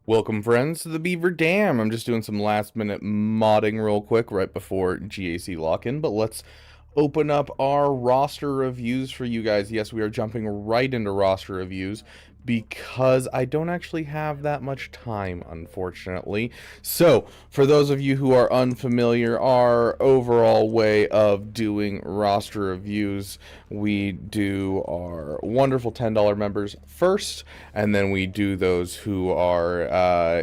Welcome, friends, to the Beaver Dam. I'm just doing some last-minute modding real quick right before GAC lock-in, but let's open up our roster reviews for you guys. Yes, we are jumping right into roster reviews because I don't actually have that much time, unfortunately. So, for those of you who are unfamiliar, our overall way of doing roster reviews, we do our wonderful $10 members first, and then we do those who are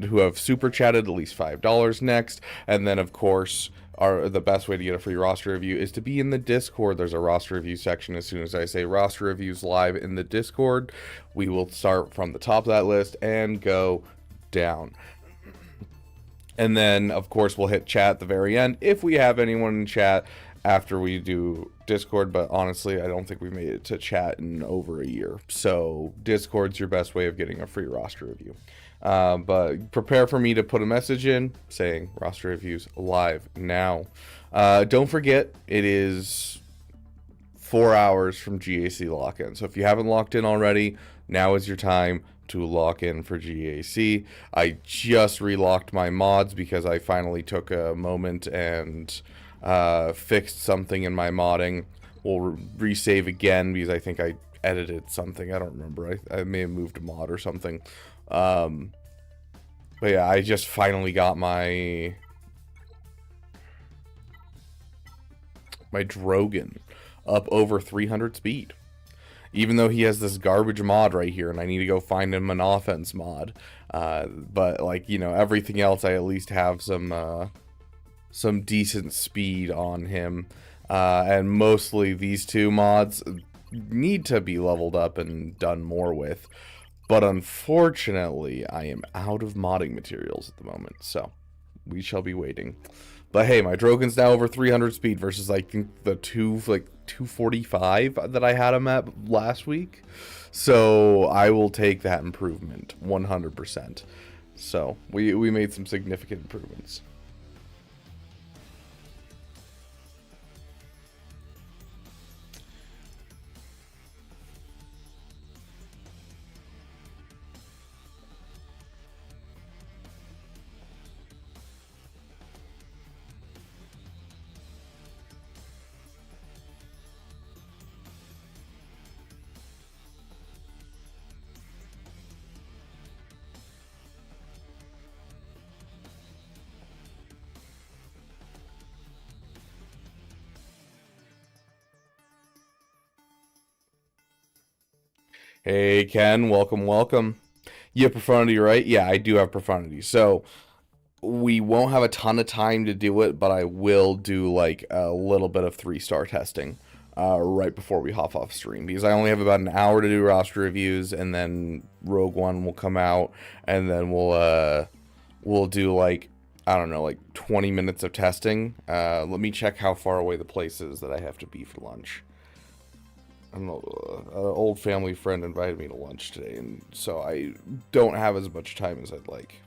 who have super chatted at least $5 next, and then of course the best way to get a free roster review is to be in the Discord. There's a roster review section. As soon as I say roster reviews live in the Discord, we will start from the top of that list and go down. And then, of course, we'll hit chat at the very end if we have anyone in chat after we do Discord, but honestly, I don't think we've made it to chat in over a year. So Discord's your best way of getting a free roster review. But prepare for me to put a message in saying roster reviews live now. Don't forget, it is 4 hours from GAC lock-in. So if you haven't locked in already, now is your time to lock in for GAC. I just relocked my mods because I finally took a moment and fixed something in my modding. We'll resave again because I think I edited something. I don't remember. I may have moved a mod or something. But yeah, I just finally got my Drogon up over 300 speed. Even though he has this garbage mod right here, and I need to go find him an offense mod. But like, you know, everything else, I at least have some decent speed on him. And mostly these two mods need to be leveled up and done more with. But unfortunately, I am out of modding materials at the moment, so we shall be waiting. But hey, my Drogon's now over 300 speed versus I think the 245 that I had him at last week. So I will take that improvement 100%. So we made some significant improvements. Hey Ken, welcome. You have profundity, right? Yeah, I do have profundity. So we won't have a ton of time to do it, but I will do like a little bit of 3-star testing right before we hop off stream, because I only have about an hour to do roster reviews, and then Rogue One will come out, and then we'll do like, I don't know, like 20 minutes of testing. Let me check how far away the place is that I have to be for lunch. An old family friend invited me to lunch today, and so I don't have as much time as I'd like.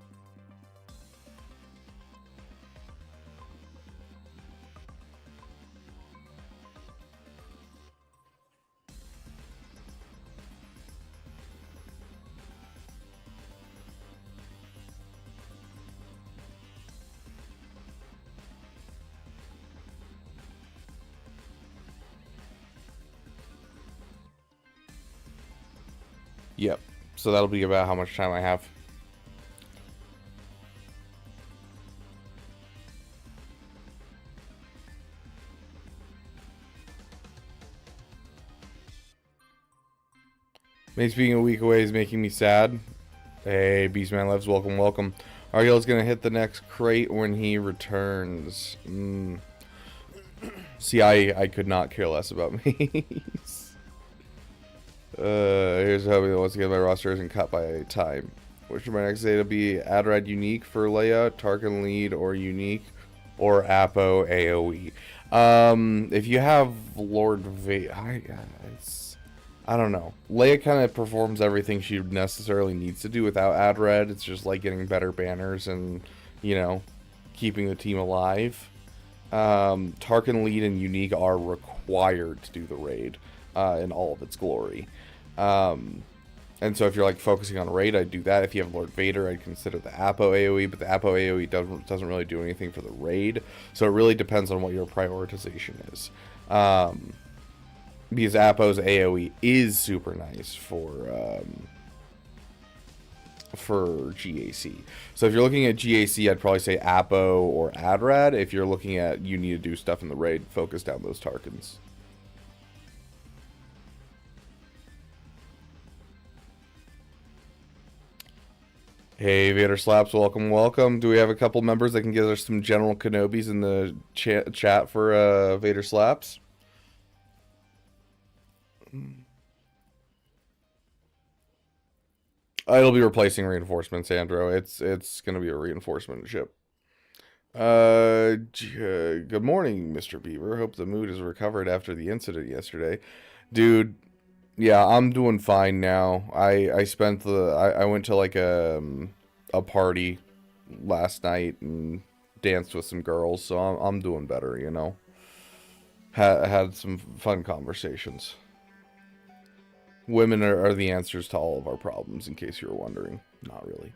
Yep. So that'll be about how much time I have. Mates being a week away is making me sad. Hey, Beastman Lives, welcome, welcome. Ariel's gonna hit the next crate when he returns. See, I could not care less about me. Here's how we once again my roster isn't cut by time. Which should my next data be? Adrad unique for Leia, Tarkin lead or unique, or Apo AoE. If you have Lord Vader, I don't know. Leia kind of performs everything she necessarily needs to do without Adrad. It's just like getting better banners and, you know, keeping the team alive. Tarkin lead and unique are required to do the raid in all of its glory. And so if you're like focusing on raid, I'd do that. If you have Lord Vader, I'd consider the Apo AoE, but the Apo AoE doesn't really do anything for the raid. So it really depends on what your prioritization is. Because Apo's AoE is super nice for GAC. So if you're looking at GAC, I'd probably say Apo or Adrad. If you're looking at you need to do stuff in the raid, focus down those Tarkins. Hey, Vader Slaps, welcome, welcome. Do we have a couple members that can give us some General Kenobis in the chat for Vader Slaps? It'll be replacing reinforcements, Andro. It's going to be a reinforcement ship. Good morning, Mr. Beaver. Hope the mood is recovered after the incident yesterday. Dude, yeah, I'm doing fine now. I went to like a party last night and danced with some girls, so I'm doing better, you know. Had some fun conversations. Women are the answers to all of our problems, in case you were wondering. Not really.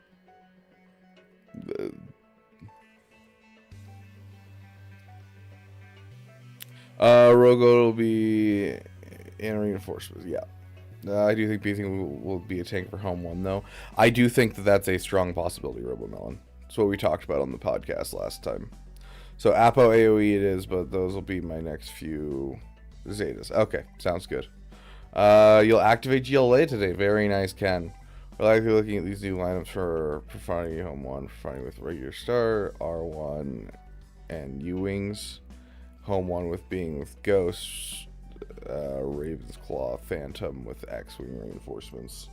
Rogo will be in reinforcements. Yeah. I do think Beating will be a tank for Home One, though. I do think that that's a strong possibility, RoboMelon. That's what we talked about on the podcast last time. So Apo AoE it is, but those will be my next few Zetas. Okay, sounds good. You'll activate GLA today. Very nice, Ken. We're likely looking at these new lineups for Profani Home One, Profani with regular star, R1, and U-Wings. Home One with being with Ghosts, Raven's Claw, Phantom with X-Wing reinforcements.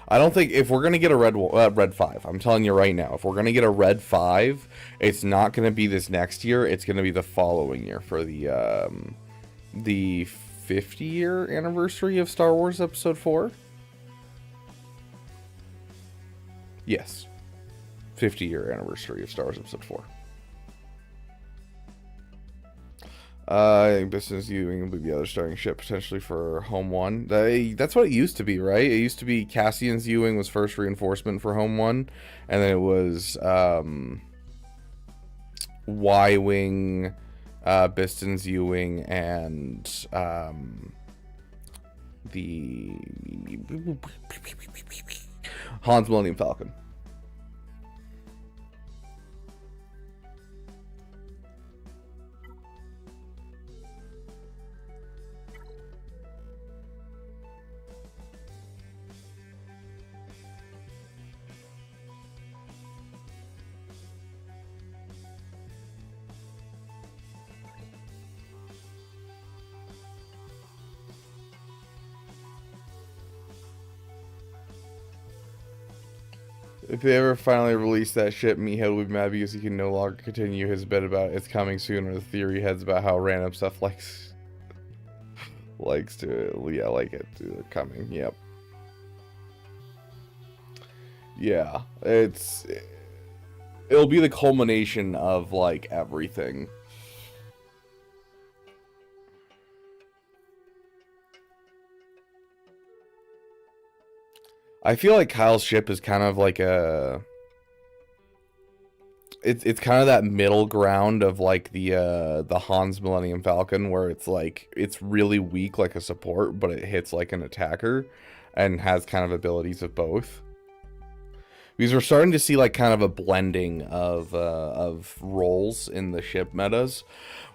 I don't think if we're gonna get a red 5, I'm telling you right now, if we're gonna get a red 5, it's not gonna be this next year. It's gonna be the following year for the 50-year anniversary of Star Wars Episode 4. Yes, 50-year anniversary of Star Wars Episode 4. I think Business U-Wing will be the other starting ship potentially for Home One. That's what it used to be, right? It used to be Cassian's U-Wing was first reinforcement for Home One, and then it was Y-Wing, Biston's U-Wing, and the Han's Millennium Falcon. If they ever finally release that shit, Meathead will be mad because he can no longer continue his bit about it's coming soon, or the theory heads about how random stuff likes to, yeah, like it to coming. Yep. Yeah, it'll be the culmination of like everything. I feel like Kyle's ship is kind of like it's kind of that middle ground of like the Han's Millennium Falcon, where it's like it's really weak like a support, but it hits like an attacker and has kind of abilities of both. Because we're starting to see like kind of a blending of roles in the ship metas,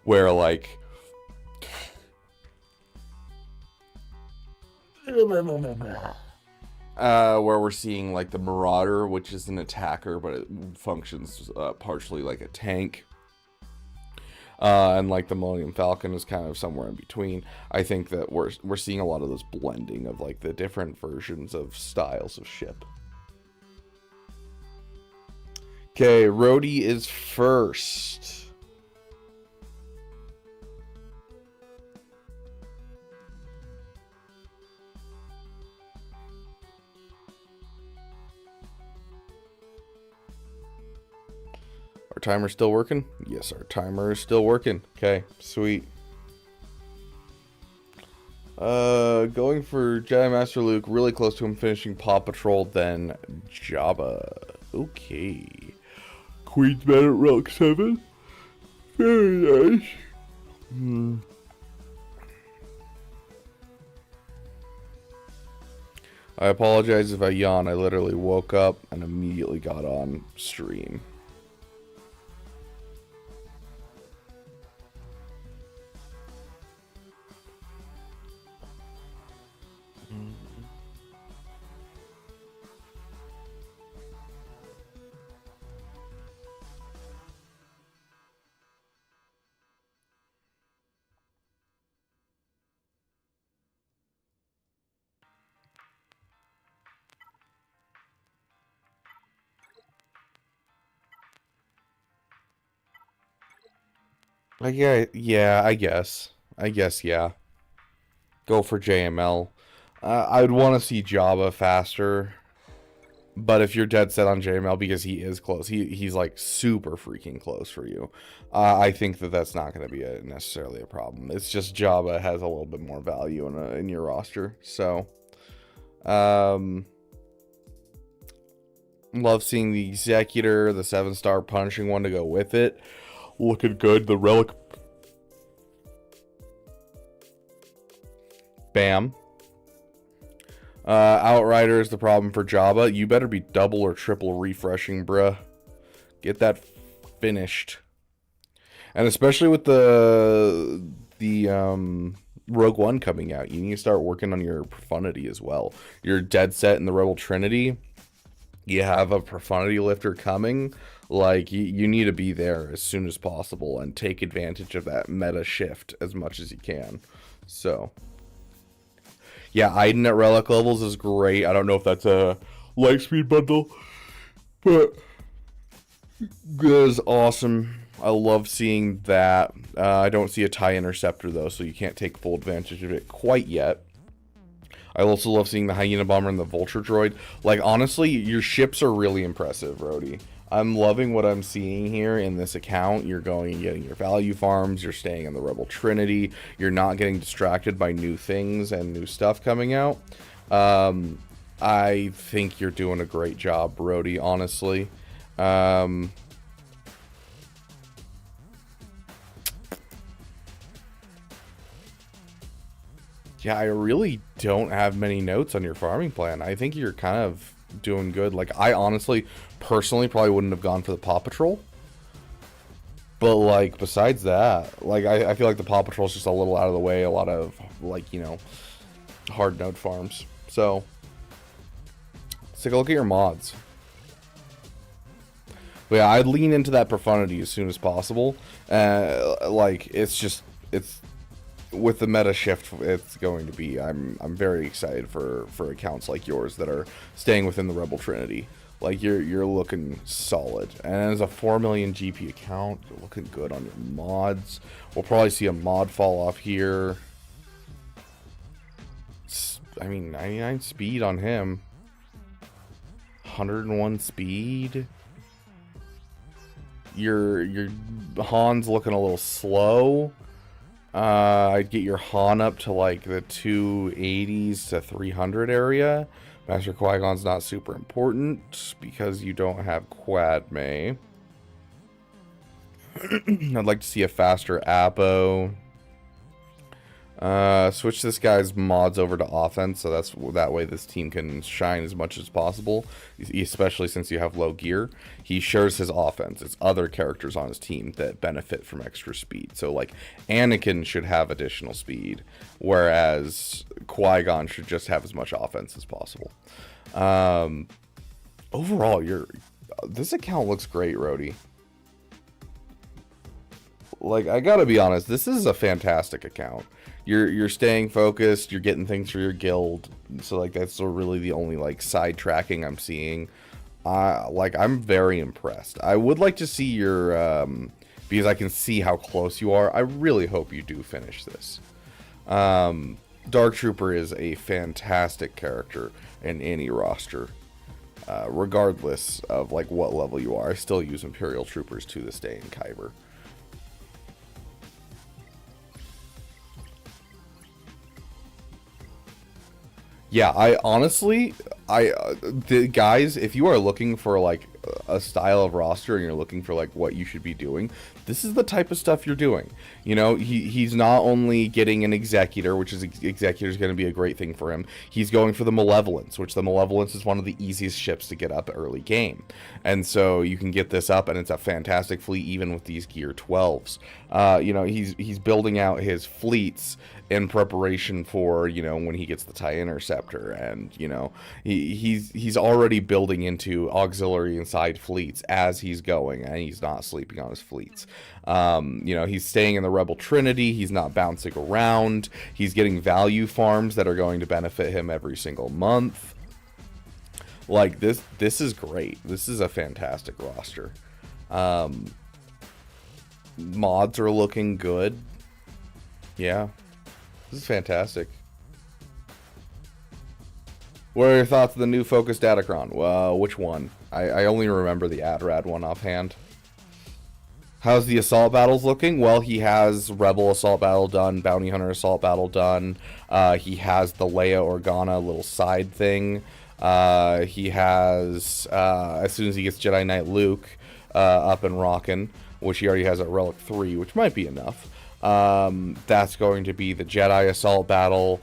where like where we're seeing like the Marauder, which is an attacker, but it functions partially like a tank. And like the Millennium Falcon is kind of somewhere in between. I think that we're seeing a lot of this blending of like the different versions of styles of ship. Okay, Rodi is first. Our timer's still working? Yes, our timer is still working. Okay, sweet. Going for Jedi Master Luke, really close to him finishing Paw Patrol, then Jabba. Okay. Queen's Man at Relic 7. Very nice. I apologize if I yawn. I literally woke up and immediately got on stream. Yeah, I guess. Yeah. Go for JML. I would want to see Jabba faster. But if you're dead set on JML because he is close, he's like super freaking close for you. I think that that's not going to be necessarily a problem. It's just Jabba has a little bit more value in your roster. So, love seeing the Executor, the 7-star punishing one to go with it. Looking good. The Relic. Bam. Outrider is the problem for Jabba. You better be double or triple refreshing, bruh. Get that finished. And especially with the Rogue One coming out, you need to start working on your profundity as well. You're dead set in the Rebel Trinity. You have a profundity lifter coming. Like, you need to be there as soon as possible and take advantage of that meta shift as much as you can. So, yeah, Iden at Relic levels is great. I don't know if that's a Lightspeed bundle, but that is awesome. I love seeing that. I don't see a TIE Interceptor, though, so you can't take full advantage of it quite yet. I also love seeing the Hyena Bomber and the Vulture Droid. Like, honestly, your ships are really impressive, Rodi. I'm loving what I'm seeing here in this account. You're going and getting your value farms. You're staying in the Rebel Trinity. You're not getting distracted by new things and new stuff coming out. I think you're doing a great job, Rodi, honestly. Yeah, I really don't have many notes on your farming plan. I think you're kind of doing good. Like, I honestly, personally, probably wouldn't have gone for the Paw Patrol. But, like, besides that, like, I feel like the Paw Patrol is just a little out of the way. A lot of, like, you know, hard node farms. So, let's take a look at your mods. But yeah, I'd lean into that profundity as soon as possible. Like, it's with the meta shift it's going to be, I'm very excited for accounts like yours that are staying within the Rebel Trinity. Like, you're looking solid. And as a 4 million GP account, you're looking good on your mods. We'll probably see a mod fall off here. I mean, 99 speed on him. 101 speed. Your Han's looking a little slow. I'd get your Han up to like the 280s to 300 area. Master Qui-Gon's not super important because you don't have Quad May. I'd like to see a faster Apo. Switch this guy's mods over to offense, so that way this team can shine as much as possible, especially since you have low gear. He shares his offense. It's other characters on his team that benefit from extra speed. So, like, Anakin should have additional speed, whereas Qui-Gon should just have as much offense as possible. Overall, this account looks great, Rodi. Like, I gotta be honest, this is a fantastic account. You're staying focused, you're getting things for your guild, so like that's really the only like side tracking I'm seeing. Like, I'm very impressed. I would like to see your because I can see how close you are. I really hope you do finish this. Dark Trooper is a fantastic character in any roster, regardless of like what level you are. I still use Imperial Troopers to this day in Kyber. Yeah, I honestly, guys, if you are looking for like a style of roster and you're looking for like what you should be doing, this is the type of stuff you're doing. You know, he's not only getting an Executor, which is Executor is going to be a great thing for him. He's going for the Malevolence, which the Malevolence is one of the easiest ships to get up early game, and so you can get this up, and it's a fantastic fleet even with these Gear 12s. You know, he's building out his fleets in preparation for, you know, when he gets the TIE Interceptor, and you know he's already building into auxiliary and side fleets as he's going, and he's not sleeping on his fleets. You know, he's staying in the Rebel Trinity, he's not bouncing around, he's getting value farms that are going to benefit him every single month. Like, this is great. This is a fantastic roster. Mods are looking good. Yeah, this is fantastic. What are your thoughts on the new Focus Datacron? Well, which one? I only remember the Adrad one offhand. How's the assault battles looking? Well, he has Rebel assault battle done, Bounty Hunter assault battle done. He has the Leia Organa little side thing. He has, as soon as he gets Jedi Knight Luke up and rocking, which he already has at Relic 3, which might be enough. That's going to be the Jedi assault battle.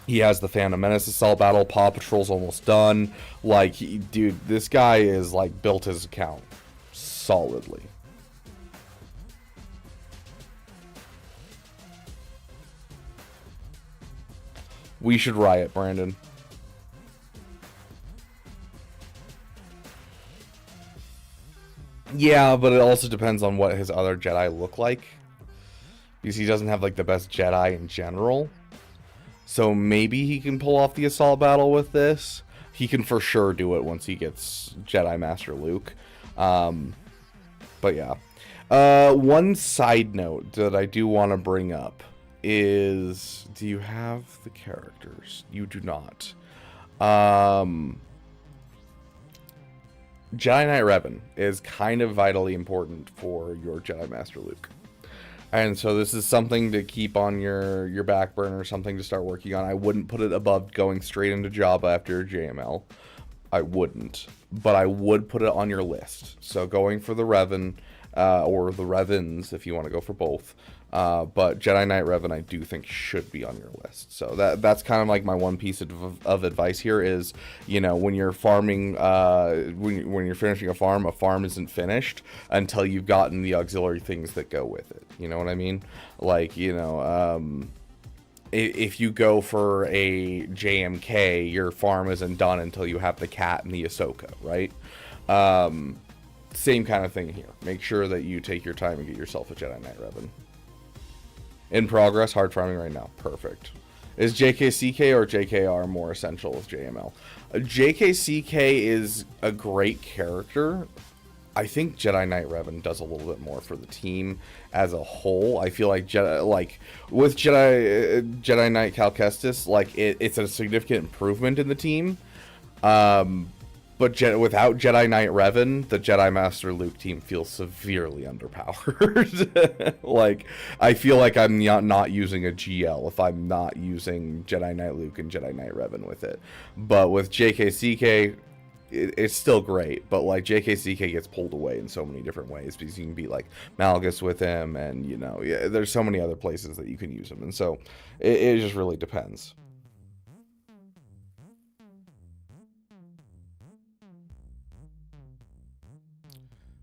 He has the Phantom Menace assault battle. Paw Patrol's almost done. Like, dude, this guy is like built his account solidly. We should riot, Brandon. Yeah, but it also depends on what his other Jedi look like, because he doesn't have like the best Jedi in general. So maybe he can pull off the assault battle with this. He can for sure do it once he gets Jedi Master Luke. But yeah. One side note that I do want to bring up is, do you have the characters? You do not. Jedi Knight Revan is kind of vitally important for your Jedi Master Luke. And so this is something to keep on your back burner, something to start working on. I wouldn't put it above going straight into Jabba after your JML. I wouldn't. But I would put it on your list. So going for the Revan, or the Revans if you want to go for both. But Jedi Knight Revan I do think should be on your list. So that's kind of like my one piece of advice here is, you know, when you're farming, when you're finishing a farm isn't finished until you've gotten the auxiliary things that go with it. You know what I mean? Like, you know, if you go for a JMK, your farm isn't done until you have the cat and the Ahsoka, right? Same kind of thing here. Make sure that you take your time and get yourself a Jedi Knight Revan. In progress, hard farming right now. Perfect. Is JKCK or JKR more essential with JML? JKCK is a great character. I think Jedi Knight Revan does a little bit more for the team as a whole. I feel like with Jedi Knight Cal Kestis, like it's a significant improvement in the team. But without Jedi Knight Revan, the Jedi Master Luke team feels severely underpowered. Like, I feel like I'm not using a GL if I'm not using Jedi Knight Luke and Jedi Knight Revan with it. But with JKCK, it's still great. But, like, JKCK gets pulled away in so many different ways because you can beat, like, Malgus with him. And, you know, yeah, there's so many other places that you can use him. And so, it just really depends.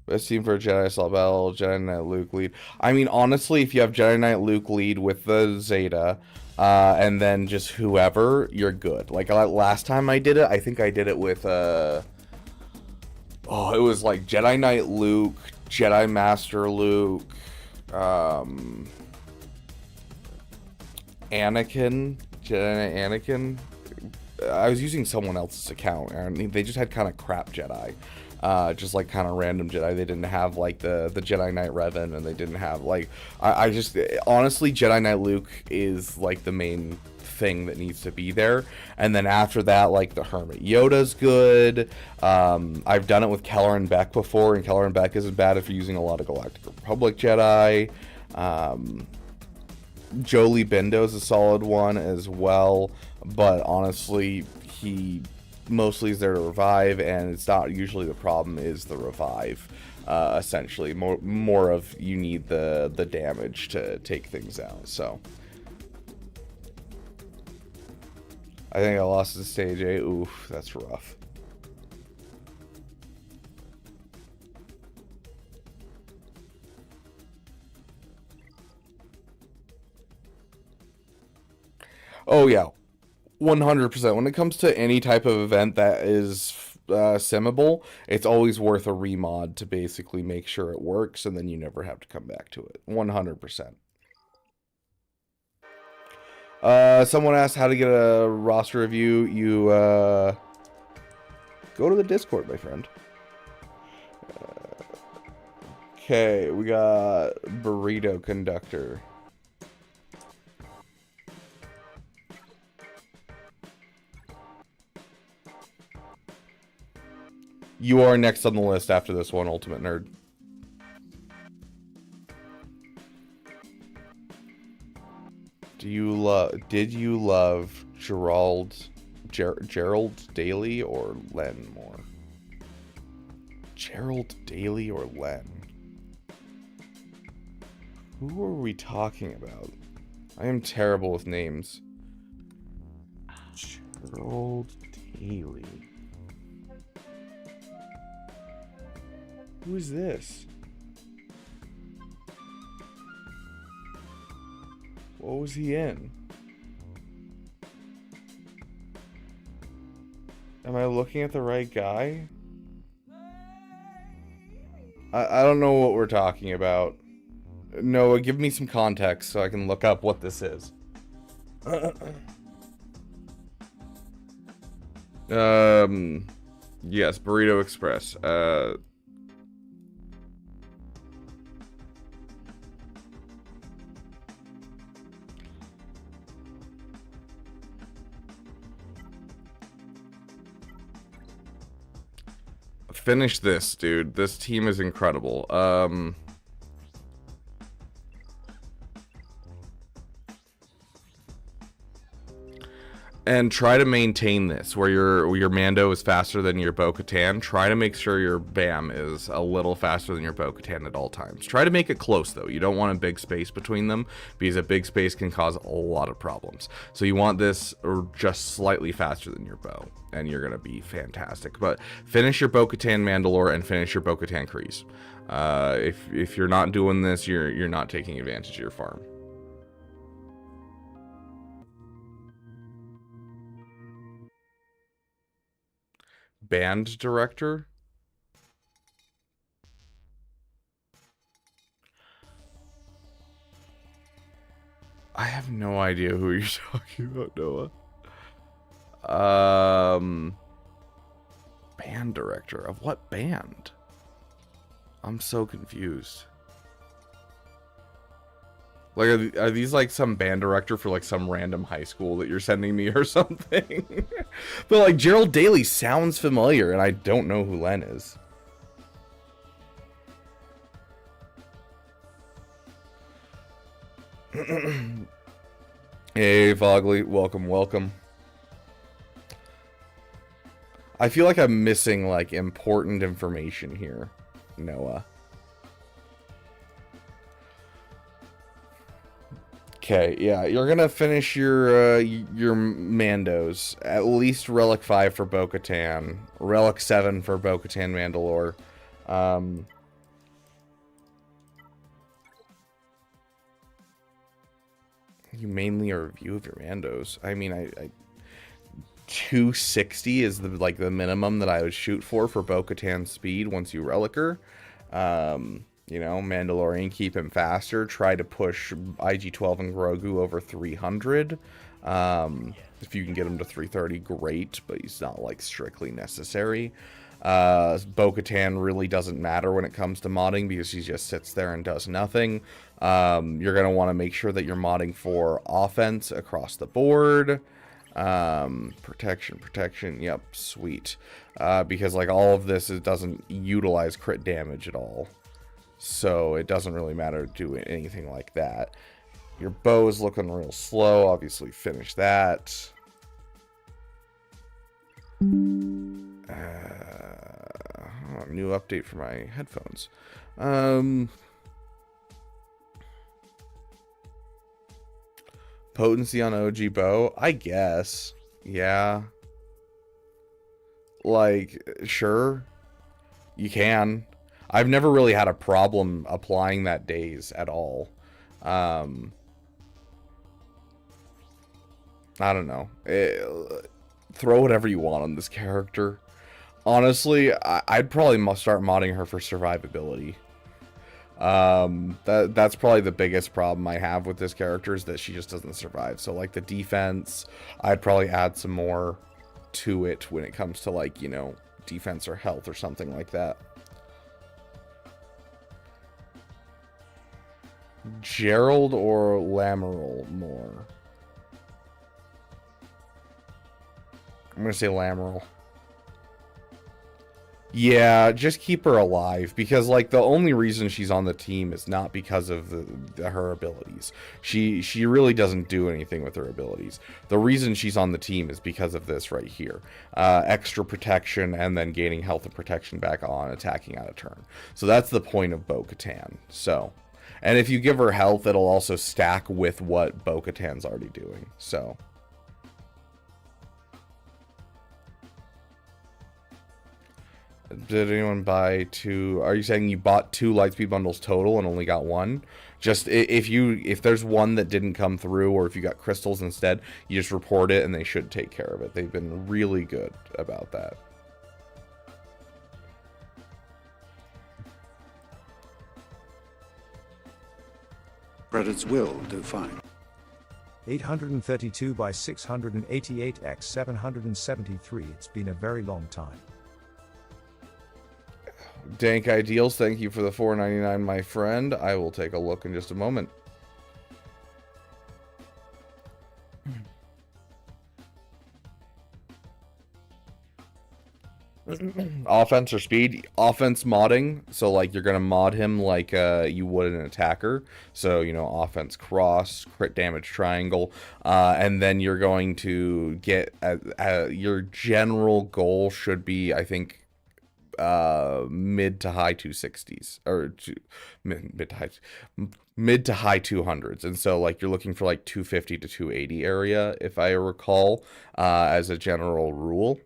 Best team for Jedi Assault Battle, Jedi Knight Luke lead. I mean, honestly, if you have Jedi Knight Luke lead with the Zeta, and then just whoever, you're good. Like, last time I did it, I think I did it with, it was like Jedi Knight Luke, Jedi Master Luke, Anakin, Jedi Knight Anakin. I was using someone else's account, and they just had kind of crap Jedi. Just like kind of random Jedi. They didn't have like the Jedi Knight Revan, and they didn't have like I just honestly Jedi Knight Luke is like the main thing that needs to be there. And then after that, like the Hermit Yoda's good. I've done it with Keller and Beck before, and Keller and Beck isn't bad if you're using a lot of Galactic Republic Jedi. Jolie Bindo's a solid one as well, but honestly he mostly is there to revive, and it's not usually the problem is the revive. Essentially, more of you need the damage to take things out. So I think I lost to stage 8. Oof, that's rough. Oh yeah, 100%. When it comes to any type of event that is simmable, it's always worth a remod to basically make sure it works, and then you never have to come back to it. 100%. Someone asked how to get a roster review. You go to the Discord, my friend. Okay, we got Burrito Conductor. You are next on the list after this one, Ultimate Nerd. Did you love Gerald Daly or Len more? Gerald Daly or Len? Who are we talking about? I am terrible with names. Gerald Daly. Who is this? What was he in? Am I looking at the right guy? I don't know what we're talking about. Noah, give me some context so I can look up what this is. Yes, Burrito Express. Finish this, dude. This team is incredible. And try to maintain this, where your Mando is faster than your Bo-Katan. Try to make sure your BAM is a little faster than your Bo-Katan at all times. Try to make it close, though. You don't want a big space between them, because a big space can cause a lot of problems. So you want this just slightly faster than your Bo, and you're going to be fantastic. But finish your Bo-Katan Mandalore and finish your Bo-Katan Kryze. If you're not doing this, you're not taking advantage of your farm. Band director? I have no idea who you're talking about, Noah. Band director of what band? I'm so confused. Like, are these like some band director for like some random high school that you're sending me or something? But like Gerald Daly sounds familiar, and I don't know who Len is. Hey, Fogley, welcome, welcome. I feel like I'm missing like important information here, Noah. Okay, yeah, you're gonna finish your Mandos. At least Relic 5 for Bo-Katan, Relic 7 for Bo-Katan Mandalore. You mainly a review of your Mandos. I mean, I 260 is the minimum that I would shoot for Bo-Katan speed once you relic her. You know, Mandalorian, keep him faster. Try to push IG-12 and Grogu over 300. If you can get him to 330, great, but he's not like strictly necessary. Bo-Katan really doesn't matter when it comes to modding because she just sits there and does nothing. You're going to want to make sure that you're modding for offense across the board. Protection, yep, sweet. Because like all of this, it doesn't utilize crit damage at all. So it doesn't really matter to do anything like that. Your bow is looking real slow. Obviously finish that. New update for my headphones. Potency on OG bow? I guess. Yeah. Like, sure. You can. I've never really had a problem applying that daze at all. I don't know. Throw whatever you want on this character. Honestly, I'd probably start modding her for survivability. That's probably the biggest problem I have with this character is that she just doesn't survive. So like the defense, I'd probably add some more to it when it comes to like, you know, defense or health or something like that. Gerald or Lamoral more? I'm gonna say Lamoral. Yeah, just keep her alive, because like the only reason she's on the team is not because of her abilities. She really doesn't do anything with her abilities. The reason she's on the team is because of this right here. Extra protection and then gaining health and protection back on attacking out of turn. So that's the point of Bo-Katan. So, and if you give her health, it'll also stack with what Bo-Katan's already doing. So did anyone buy two? Are you saying you bought two Lightspeed bundles total and only got one? Just if there's one that didn't come through, or if you got crystals instead, you just report it and they should take care of it. They've been really good about that. Credits will do fine. 832 by 688 x 773. It's been a very long time. Dank Ideals, thank you for the $4.99, my friend. I will take a look in just a moment. Offense or speed? Offense modding. So like you're gonna mod him like you would an attacker. So you know, offense cross, crit damage triangle, and then you're going to get your general goal should be, I think, mid to high 260s, or mid to high 200s. And so like you're looking for like 250 to 280 area, if I recall, as a general rule.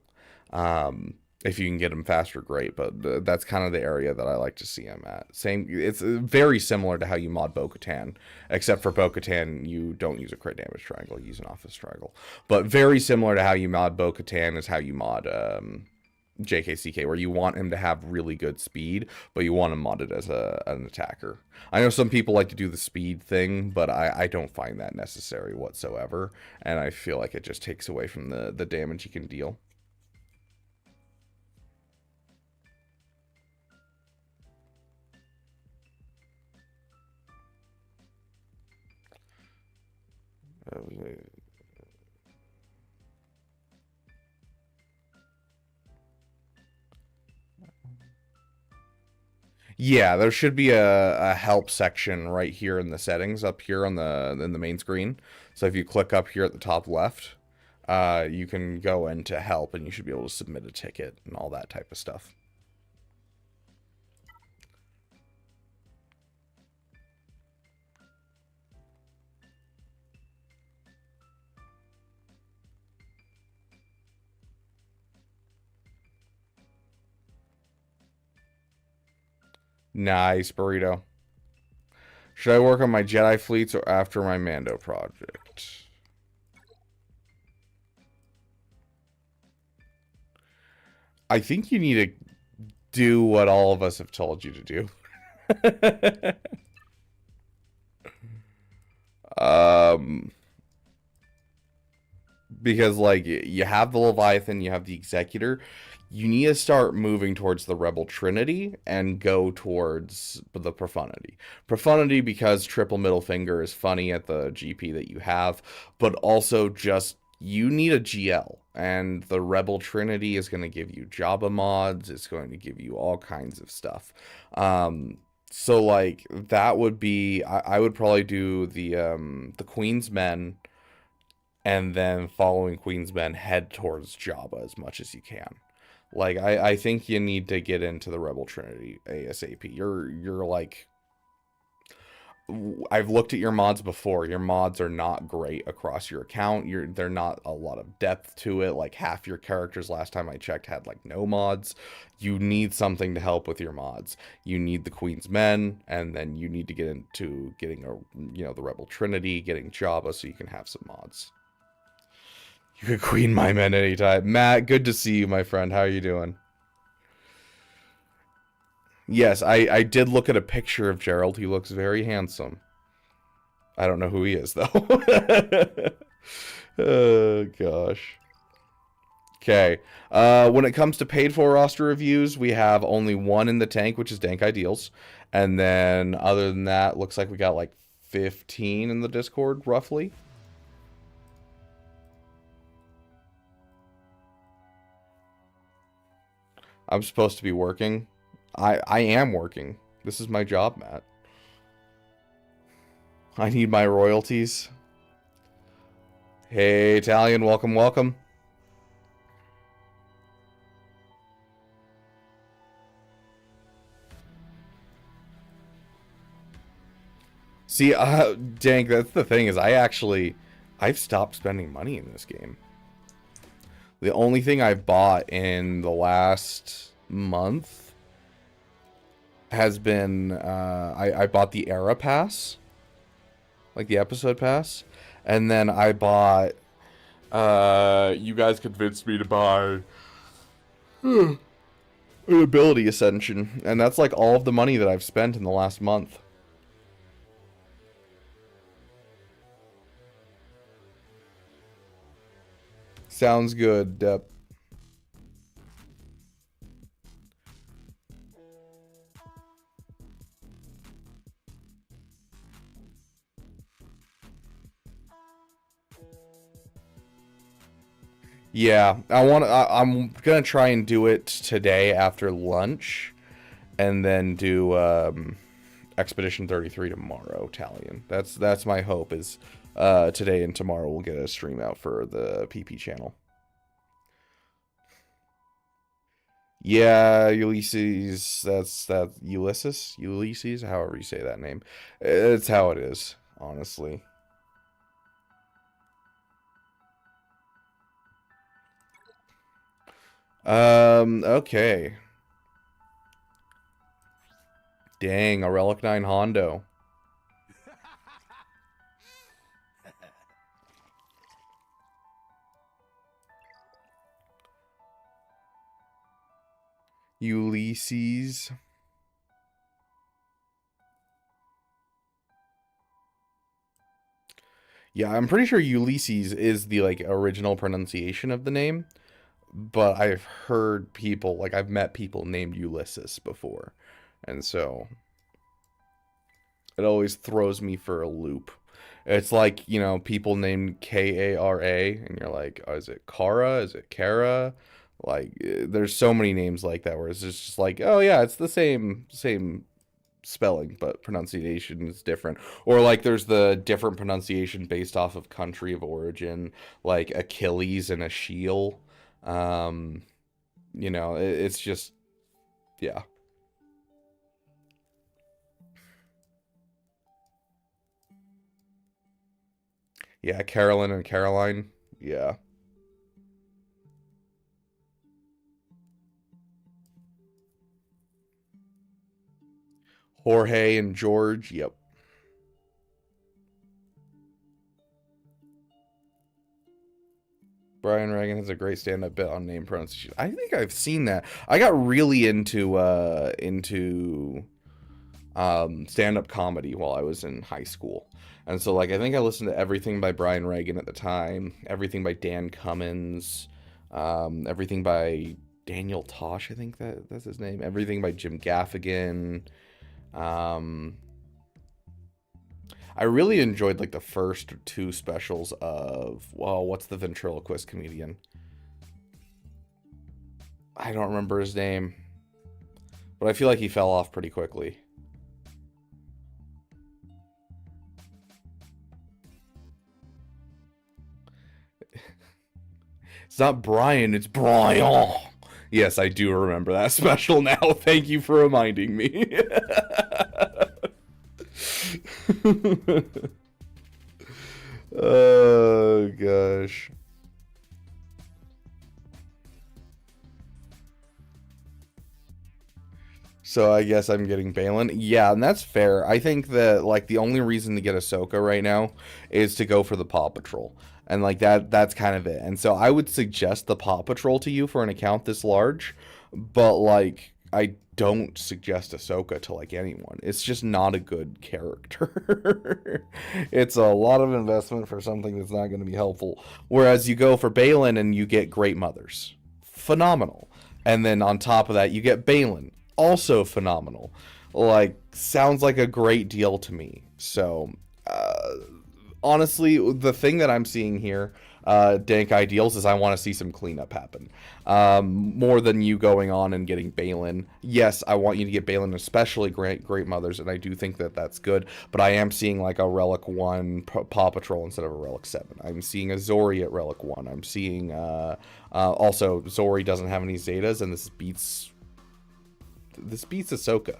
If you can get him faster, great, but that's kind of the area that I like to see him at. Same, it's very similar to how you mod Bo-Katan, except for Bo-Katan, you don't use a crit damage triangle, you use an office triangle. But very similar to how you mod Bo-Katan is how you mod JKCK, where you want him to have really good speed, but you want him modded as an attacker. I know some people like to do the speed thing, but I don't find that necessary whatsoever, and I feel like it just takes away from the damage he can deal. Yeah, there should be a help section right here in the settings up here on in the main screen. So if you click up here at the top left, you can go into help and you should be able to submit a ticket and all that type of stuff. Nice, Burrito. Should I work on my Jedi fleets or after my Mando project? I think you need to do what all of us have told you to do. Because, like, you have the Leviathan, you have the Executor. You need to start moving towards the Rebel Trinity and go towards the Profundity. Profundity because triple middle finger is funny at the GP that you have, but also just you need a GL, and the Rebel Trinity is going to give you Jabba mods. It's going to give you all kinds of stuff. So like that would be I would probably do the Queen's Men, and then following Queen's Men head towards Jabba as much as you can. Like, I think you need to get into the Rebel Trinity ASAP. You're like... I've looked at your mods before. Your mods are not great across your account. They're not a lot of depth to it. Like, half your characters, last time I checked, had, like, no mods. You need something to help with your mods. You need the Queen's Men, and then you need to get into getting, the Rebel Trinity, getting Jabba, so you can have some mods. You could queen my men anytime. Matt, good to see you, my friend. How are you doing? Yes, I did look at a picture of Gerald. He looks very handsome. I don't know who he is, though. Oh, gosh. Okay. When it comes to paid-for roster reviews, we have only one in the tank, which is Dank Ideals. And then, other than that, looks like we got, like, 15 in the Discord, roughly. I'm supposed to be working. I am working. This is my job, Matt. I need my royalties. Hey, Italian, welcome, welcome. See, Dank, that's the thing is I've stopped spending money in this game. The only thing I bought in the last month has been, I bought the Era Pass, like the episode pass, and then I bought, you guys convinced me to buy an Ability Ascension, and that's like all of the money that I've spent in the last month. Sounds good, Depp. Yeah, I'm gonna try and do it today after lunch, and then do Expedition 33 tomorrow, Italian. That's my hope is today and tomorrow we'll get a stream out for the PP channel. Yeah, Ulysses, that's Ulysses, however you say that name. It's how it is, honestly. Okay. Dang, a Relic 9 Hondo. Ulysses. Yeah, I'm pretty sure Ulysses is the like original pronunciation of the name, but I've heard people, like I've met people named Ulysses before. And so it always throws me for a loop. It's like, you know, people named Kara, and you're like, oh, is it Kara? Is it Kara? Like, there's so many names like that where it's just like, oh yeah, it's the same spelling, but pronunciation is different. Or like, there's the different pronunciation based off of country of origin, like Achilles and Achille. Um, you know, it's just, yeah. Yeah, Carolyn and Caroline. Yeah. Jorge and George. Yep. Brian Regan has a great stand-up bit on name pronunciation. I think I've seen that. I got really into stand-up comedy while I was in high school. And so like I think I listened to everything by Brian Regan at the time, everything by Dan Cummins, everything by Daniel Tosh, I think that's his name. Everything by Jim Gaffigan. Um, I really enjoyed like the first two specials of, well, what's the ventriloquist comedian? I don't remember his name, but I feel like he fell off pretty quickly. It's not Brian, it's Brian. Yes, I do remember that special now. Thank you for reminding me. Oh, gosh. So I guess I'm getting Balin. Yeah, and that's fair. I think that like the only reason to get Ahsoka right now is to go for the Paw Patrol. And like that's kind of it. And so I would suggest the Paw Patrol to you for an account this large, but like I don't suggest Ahsoka to like anyone. It's just not a good character. It's a lot of investment for something that's not going to be helpful. Whereas you go for Balin and you get Great Mothers. Phenomenal. And then on top of that, you get Balin. Also phenomenal. Like, sounds like a great deal to me. So, honestly, the thing that I'm seeing here, Dank Ideals, is I want to see some cleanup happen. More than you going on and getting Balin. Yes, I want you to get Balin, especially Great Mothers, and I do think that that's good. But I am seeing like a Relic 1 Paw Patrol instead of a Relic 7. I'm seeing a Zori at Relic 1. I'm seeing, also, Zori doesn't have any Zetas, and this beats Ahsoka.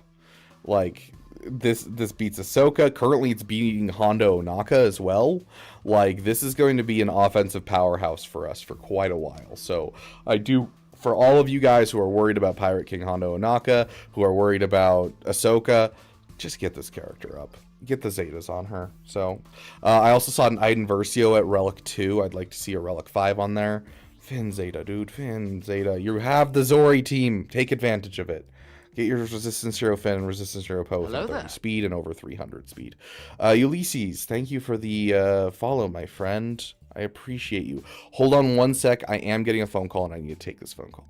Like, this beats Ahsoka. Currently, it's beating Hondo Ohnaka as well. Like, this is going to be an offensive powerhouse for us for quite a while. So, I do, for all of you guys who are worried about Pirate King Hondo Ohnaka, who are worried about Ahsoka, just get this character up. Get the Zetas on her. So, I also saw an Iden Versio at Relic 2. I'd like to see a Relic 5 on there. Finn Zeta, dude. Finn Zeta. You have the Zori team. Take advantage of it. Get your Resistance Zero Finn and Resistance Zero Poe with 30 speed and over 300 speed. Ulysses, thank you for the follow, my friend. I appreciate you. Hold on one sec. I am getting a phone call, and I need to take this phone call.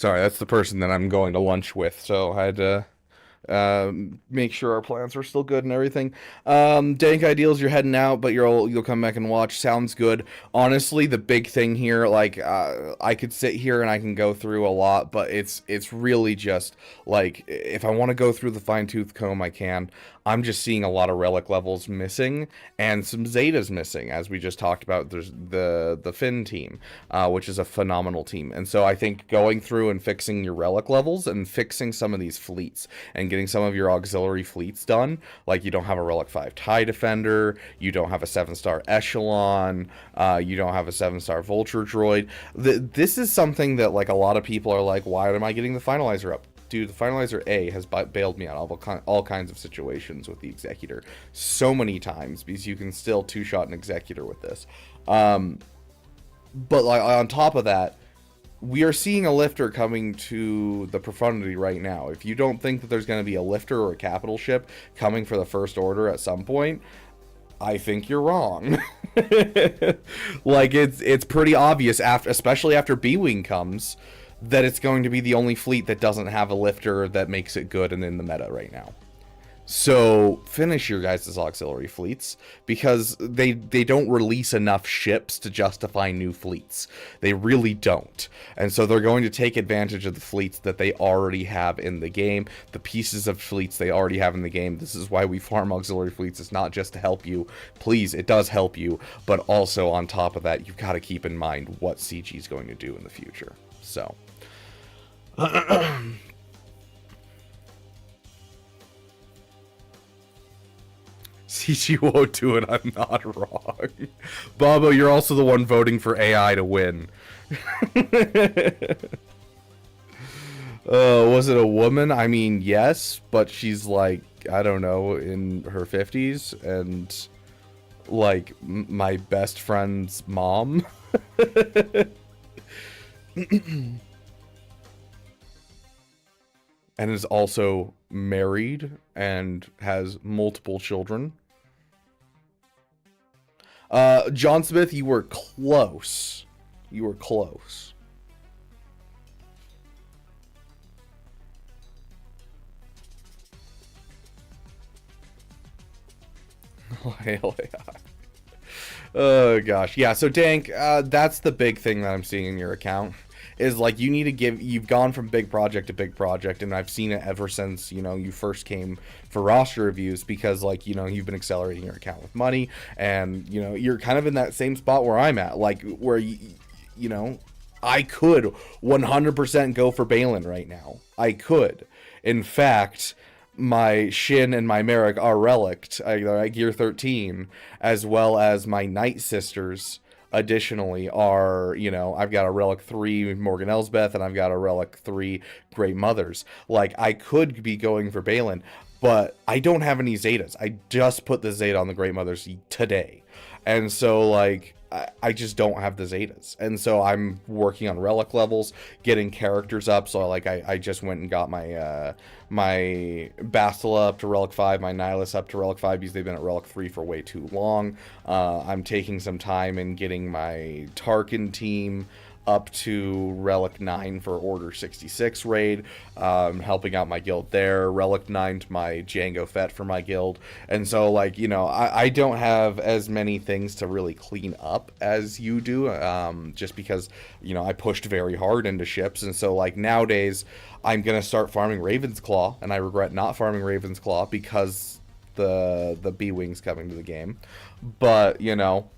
Sorry, that's the person that I'm going to lunch with, so I had to make sure our plans were still good and everything. Dank Ideals, you're heading out, but you'll come back and watch. Sounds good. Honestly, the big thing here, like, I could sit here and I can go through a lot, but it's really just like, if I want to go through the fine-tooth comb, I can. I'm just seeing a lot of relic levels missing and some Zetas missing, as we just talked about. There's the Finn team, which is a phenomenal team, and so I think going through and fixing your relic levels and fixing some of these fleets and getting some of your auxiliary fleets done, like you don't have a Relic 5 TIE Defender, you don't have a 7-star Echelon, you don't have a 7-star Vulture Droid. This is something that, like, a lot of people are like, why am I getting the Finalizer up? Dude, the Finalizer A has bailed me out of all kinds of situations with the Executor so many times, because you can still two-shot an Executor with this. But like, on top of that, we are seeing a lifter coming to the Profundity right now. If you don't think that there's going to be a lifter or a capital ship coming for the First Order at some point, I think you're wrong. Like, it's pretty obvious, especially after B-Wing comes, that it's going to be the only fleet that doesn't have a lifter that makes it good and in the meta right now. So finish your guys' auxiliary fleets, because they don't release enough ships to justify new fleets. They really don't. And so they're going to take advantage of the fleets that they already have in the game, the pieces of fleets they already have in the game. This is why we farm auxiliary fleets. It's not just to help you. Please, it does help you, but also on top of that, you've got to keep in mind what CG is going to do in the future. So CG won't do it, I'm not wrong. Bobo, you're also the one voting for AI to win. Was it a woman? I mean, yes, but she's like, I don't know, in her 50s, and like my best friend's mom. And is also married and has multiple children. John Smith, you were close. You were close. Hell yeah. Oh gosh, yeah. So Dank, that's the big thing that I'm seeing in your account. Is like, you need to you've gone from big project to big project, and I've seen it ever since, you know, you first came for roster reviews, because, like, you know, you've been accelerating your account with money, and, you know, you're kind of in that same spot where I'm at, like, where, you know, I could 100% go for Balin right now. I could. In fact, my Shin and my Merrick are relicked, at Gear 13, as well as my Night Sisters. Additionally, are, you know, I've got a Relic 3 Morgan Elsbeth, and I've got a Relic 3 Great Mothers. Like, I could be going for Balin, but I don't have any Zetas. I just put the Zeta on the Great Mothers today. And so, like, I just don't have the Zetas. And so I'm working on relic levels, getting characters up. So, like, I just went and got my my Bastila up to Relic 5, my Nihilus up to Relic 5, because they've been at Relic 3 for way too long. I'm taking some time and getting my Tarkin team up to Relic 9 for Order 66 raid, helping out my guild there, Relic 9 to my Jango Fett for my guild, and so, like, you know, I don't have as many things to really clean up as you do, just because, you know, I pushed very hard into ships, and so, like, nowadays, I'm gonna start farming Raven's Claw, and I regret not farming Raven's Claw because the B-Wing's coming to the game, but, you know,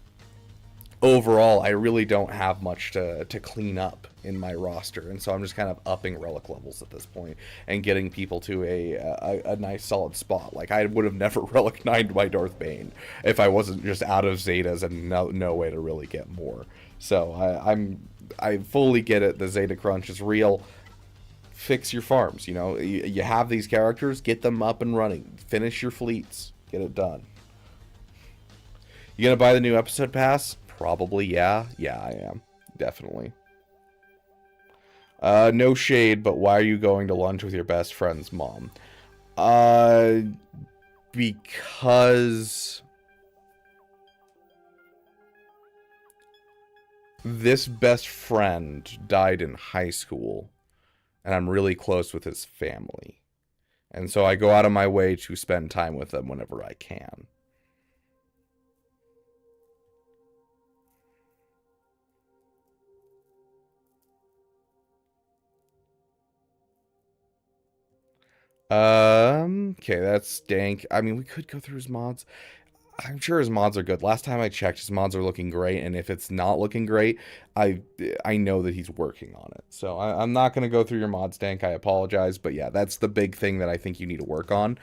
overall, I really don't have much to clean up in my roster, and so I'm just kind of upping relic levels at this point and getting people to a nice solid spot. Like, I would have never relic 9'd my Darth Bane if I wasn't just out of Zetas and no way to really get more. So I fully get it. The Zeta crunch is real. Fix your farms. You know, you have these characters, get them up and running. Finish your fleets. Get it done. You gonna buy the new episode pass? Probably, yeah. Yeah, I am. Definitely. No shade, but why are you going to lunch with your best friend's mom? Because this best friend died in high school, and I'm really close with his family. And so I go out of my way to spend time with them whenever I can. Okay, that's Dank. I mean, we could go through his mods. I'm sure his mods are good. Last time I checked, his mods are looking great, and if it's not looking great, I know that he's working on it. So I'm not going to go through your mods, Dank. I apologize, but yeah, that's the big thing that I think you need to work on.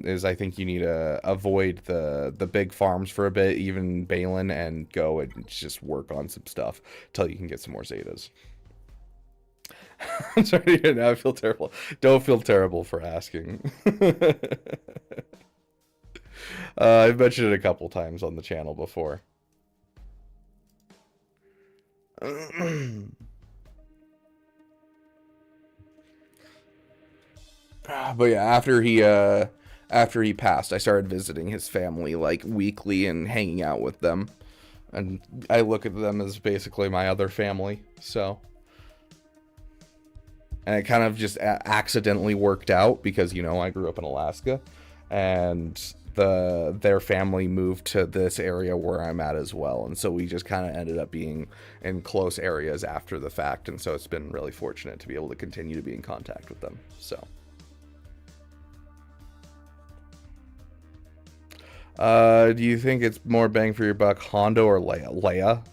Is I think you need to avoid the big farms for a bit, even Balin, and go and just work on some stuff till you can get some more Zetas. I'm sorry to hear that. I feel terrible. Don't feel terrible for asking. I've mentioned it a couple times on the channel before. But yeah, after he passed, I started visiting his family like weekly and hanging out with them. And I look at them as basically my other family, so. And it kind of just accidentally worked out because, you know, I grew up in Alaska, and their family moved to this area where I'm at as well, and so we just kind of ended up being in close areas after the fact, and so it's been really fortunate to be able to continue to be in contact with them. So do you think it's more bang for your buck, Hondo or Leia?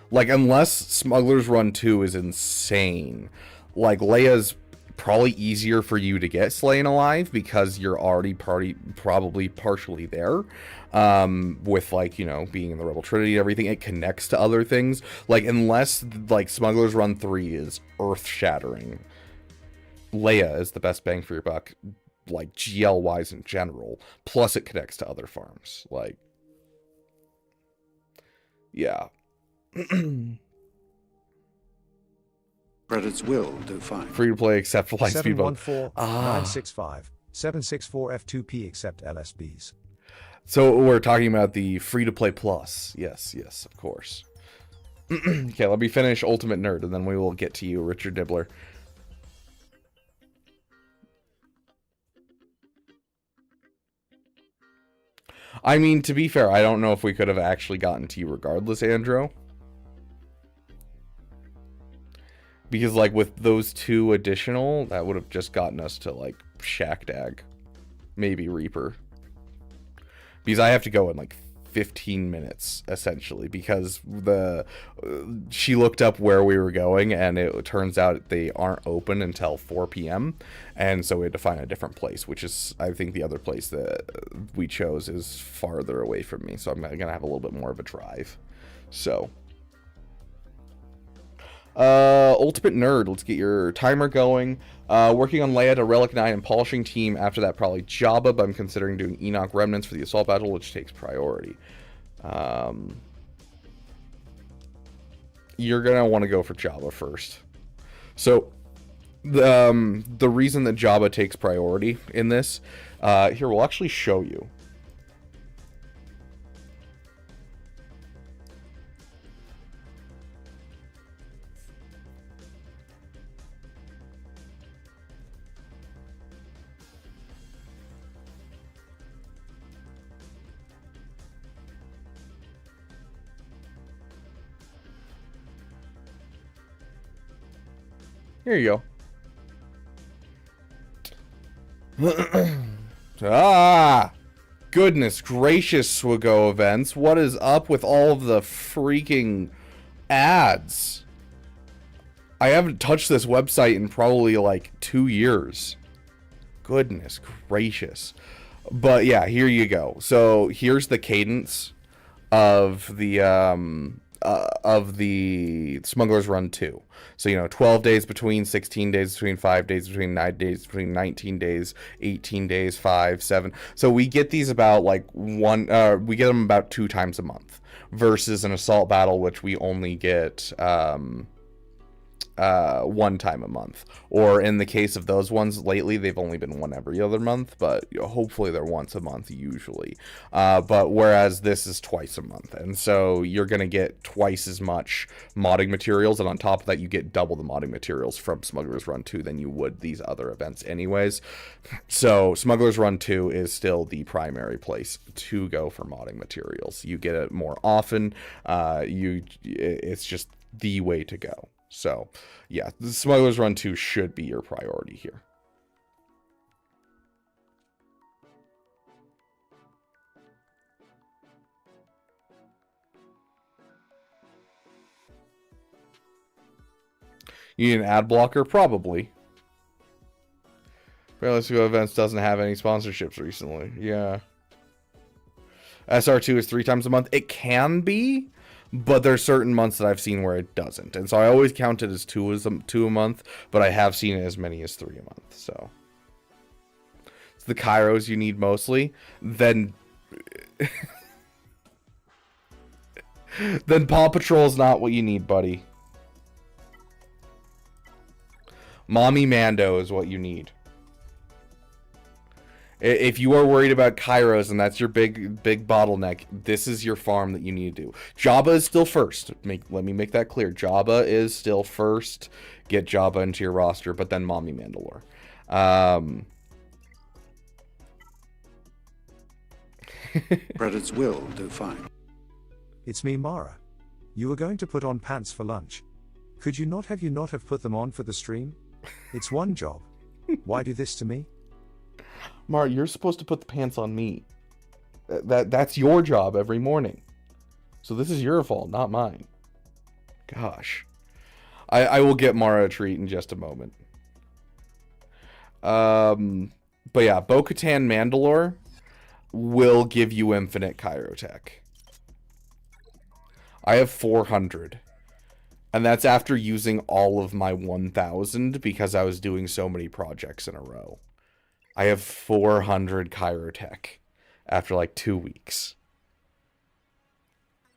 Like, unless Smuggler's Run 2 is insane, like, Leia's probably easier for you to get slain alive because you're already probably partially there, with, like, you know, being in the Rebel Trinity and everything. It connects to other things. Like, unless, like, Smuggler's Run 3 is earth-shattering, Leia is the best bang for your buck, like, GL-wise in general. Plus, it connects to other farms. Like, yeah. Credits will do fine. Free to play except for Lightspeed mode. 714-965, 764F2P except LSBs. So we're talking about the free to play plus. Yes, yes, of course. Okay, let me finish Ultimate Nerd, and then we will get to you, Richard Nibbler. I mean, to be fair, I don't know if we could have actually gotten to you regardless, Andro. Because, like, with those two additional, that would have just gotten us to, like, Shackdag. Maybe Reaper. Because I have to go in, like, 15 minutes, essentially. Because she looked up where we were going, and it turns out they aren't open until 4 p.m. And so we had to find a different place, which is, I think, the other place that we chose is farther away from me. So I'm going to have a little bit more of a drive. So... Ultimate Nerd, let's get your timer going. Working on Leia to Relic 9 and Polishing Team. After that, probably Jabba, but I'm considering doing Enoch Remnants for the Assault Battle, which takes priority. You're gonna want to go for Jabba first. So, the reason that Jabba takes priority in this, here, we'll actually show you. Here you go. Ah! Goodness gracious, Swago events. What is up with all of the freaking ads? I haven't touched this website in probably like 2 years. Goodness gracious. But yeah, here you go. So here's the cadence of the Smuggler's Run 2. So, you know, 12 days between, 16 days between, 5 days between, 9 days between, 19 days, 18 days, 5, 7. So we get these about like we get them about 2 times a month versus an assault battle, which we only get one time a month, or in the case of those ones lately, they've only been one every other month, but hopefully they're once a month usually. But whereas this is twice a month, and so you're gonna get twice as much modding materials, and on top of that you get double the modding materials from Smuggler's Run 2 than you would these other events anyways. So Smuggler's Run 2 is still the primary place to go for modding materials. You get it more often. It's just the way to go. So, yeah, the Smuggler's Run 2 should be your priority here. You need an ad blocker? Probably. Let's Go Events doesn't have any sponsorships recently. Yeah. SR2 is 3 times a month. It can be, but there's certain months that I've seen where it doesn't. And so I always count it as two a month, but I have seen it as many as 3 a month. So it's the Kairos you need mostly. Then then Paw Patrol is not what you need, buddy. Mommy Mando is what you need. If you are worried about Kairos and that's your big bottleneck, this is your farm that you need to do. Jabba is still first. Let me make that clear. Jabba is still first. Get Jabba into your roster, but then Mommy Mandalore. Credits will do fine. It's me, Mara. You were going to put on pants for lunch. Could you not have put them on for the stream? It's one job. Why do this to me? Mara, you're supposed to put the pants on me. That's your job every morning. So this is your fault, not mine. Gosh. I will get Mara a treat in just a moment. But yeah, Bo-Katan Mandalore will give you infinite Chirotech. I have 400. And that's after using all of my 1,000 because I was doing so many projects in a row. I have 400 Chirotech after like 2 weeks.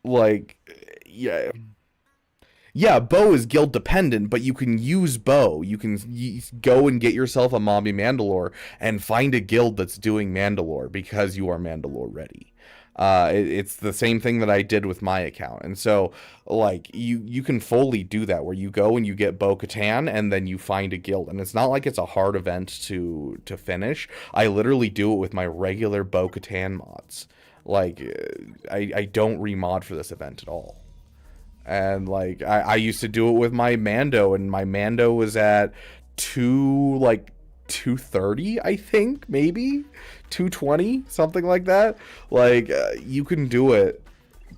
Like, yeah. Yeah, Bo is guild dependent, but you can use Bo. You can go and get yourself a Mommy Mandalore and find a guild that's doing Mandalore because you are Mandalore ready. It's the same thing that I did with my account. And so, like, you can fully do that where you go and you get Bo-Katan and then you find a guild. And it's not like it's a hard event to finish. I literally do it with my regular Bo-Katan mods. Like, I don't remod for this event at all. And, like, I used to do it with my Mando, and my Mando was at 230, I think, maybe 220, something like that. Like, you can do it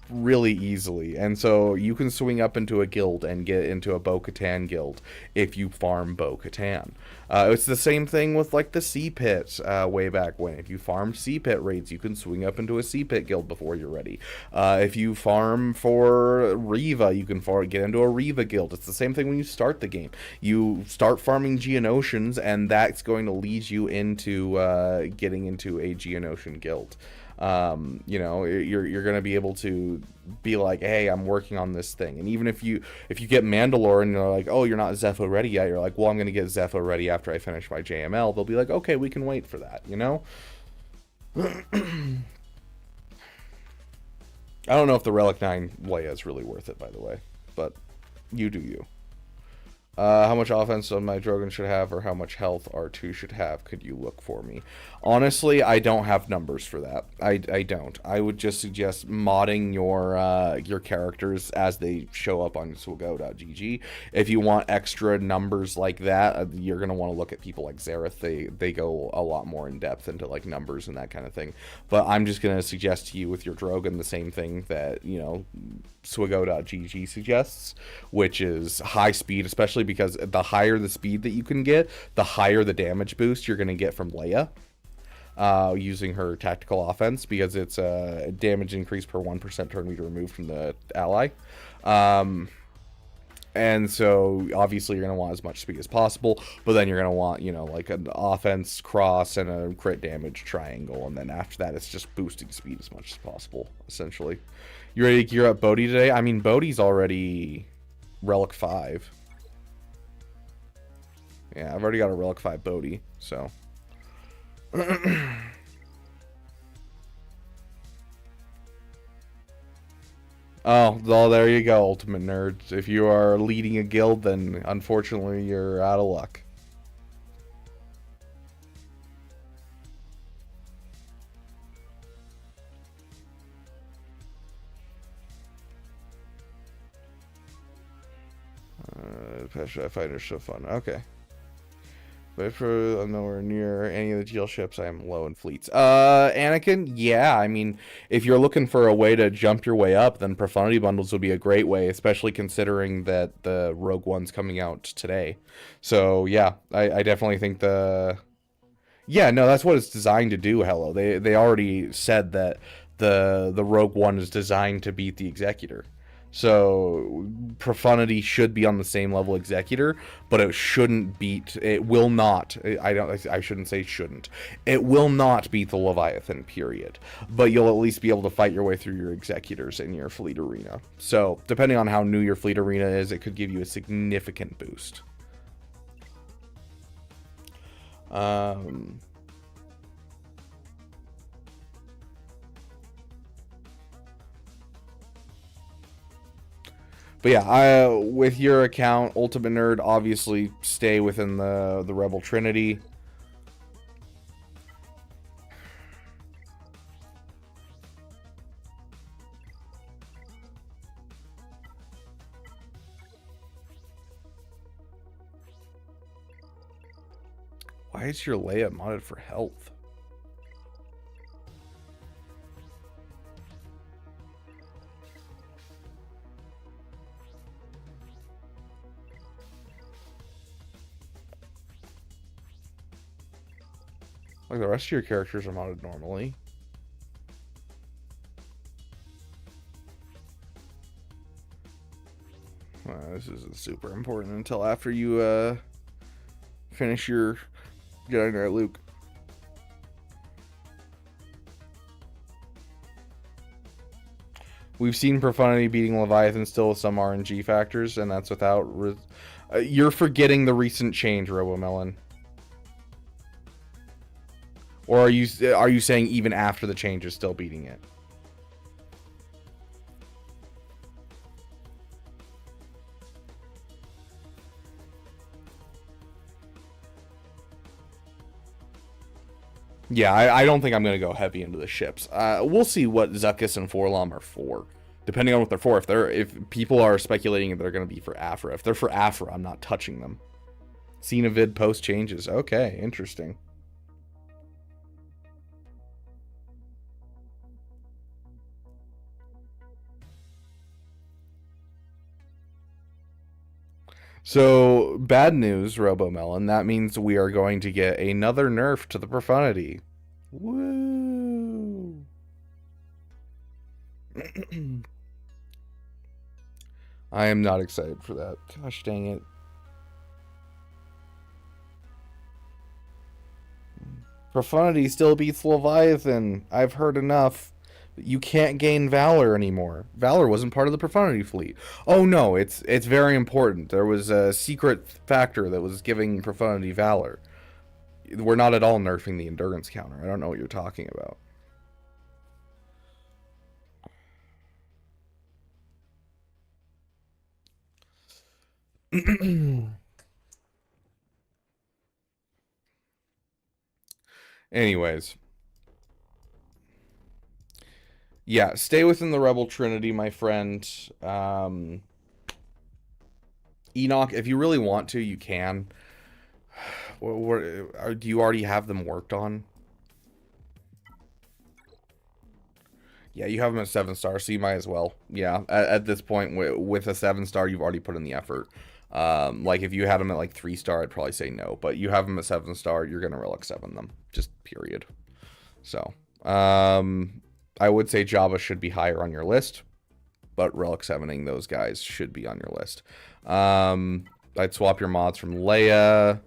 really easily, and so you can swing up into a guild and get into a Bo-Katan guild if you farm Bo-Katan. It's the same thing with like the Sea Pit way back when. If you farm Sea Pit raids, you can swing up into a Sea Pit guild before you're ready. If you farm for Riva, you can get into a Riva guild. It's the same thing when you start the game. You start farming Geonosians, and that's going to lead you into getting into a Geonosian guild. You know, you're going to be able to be like, hey, I'm working on this thing. And even if you get Mandalore and you're like, oh, you're not Zepho ready yet, you're like, well, I'm going to get Zepho ready after I finish my JML. They'll be like, okay, we can wait for that, you know? I don't know if the Relic 9 Leia is really worth it, by the way, but you do you. How much offense my Drogon should have, or how much health R2 should have, could you look for me? Honestly, I don't have numbers for that. I don't. I would just suggest modding your characters as they show up on swago.gg. If you want extra numbers like that, you're going to want to look at people like Zareth. They go a lot more in depth into like numbers and that kind of thing. But I'm just going to suggest to you with your Drogon the same thing that, you know, swago.gg suggests, which is high speed, especially because the higher the speed that you can get, the higher the damage boost you're going to get from Leia using her tactical offense, because it's a damage increase per 1% turn meter removed from the ally. And so obviously you're going to want as much speed as possible, but then you're going to want, you know, like an offense cross and a crit damage triangle, and then after that it's just boosting speed as much as possible, essentially. You ready to gear up Bodhi today? I mean, Bodhi's already Relic 5. Yeah, I've already got a Relic 5 Bodhi, so. Oh, well, there you go, Ultimate Nerds. If you are leading a guild, then unfortunately you're out of luck. Fighter's so fun. Okay. But for I'm nowhere near any of the GL ships, I am low in fleets. Anakin, yeah, I mean, if you're looking for a way to jump your way up, then Profundity Bundles would be a great way, especially considering that the Rogue One's coming out today. So, yeah, I definitely think the... Yeah, no, that's what it's designed to do, Hello. They already said that the Rogue One is designed to beat the Executor. So Profundity should be on the same level Executor, but it shouldn't beat. It will not. I shouldn't say shouldn't. It will not beat the Leviathan. Period. But you'll at least be able to fight your way through your Executors in your fleet arena. So depending on how new your fleet arena is, it could give you a significant boost. But yeah, with your account, Ultimate Nerd, obviously stay within the Rebel Trinity. Why is your Leia modded for health? Like the rest of your characters are modded normally. This isn't super important until after you finish your Jedi Knight Luke. We've seen Profundity beating Leviathan still with some RNG factors, and that's without... you're forgetting the recent change, RoboMelon. Or are you saying even after the change is still beating it? Yeah, I don't think I'm going to go heavy into the ships. We'll see what Zuckuss and Forlom are for, depending on what they're for. If people are speculating they're going to be for Afra. If they're for Afra, I'm not touching them. Seen a vid post changes. Okay, interesting. So, bad news, RoboMelon. That means we are going to get another nerf to the Profundity. Woo! I am not excited for that. Gosh dang it. Profundity still beats Leviathan. I've heard enough. You can't gain Valor anymore. Valor wasn't part of the Profundity fleet. Oh no, it's very important. There was a secret factor that was giving Profundity Valor. We're not at all nerfing the endurance counter. I don't know what you're talking about. Anyways. Yeah, stay within the Rebel Trinity, my friend. Enoch, if you really want to, you can. Do you already have them worked on? Yeah, you have them at 7-star, so you might as well. Yeah, at this point, with a 7-star, you've already put in the effort. Like, if you had them at, like, 3-star, I'd probably say no. But you have them at 7-star, you're going to Relic 7 them. Just period. So, I would say Jabba should be higher on your list, but Relic 7ing those guys should be on your list. I'd swap your mods from Leia.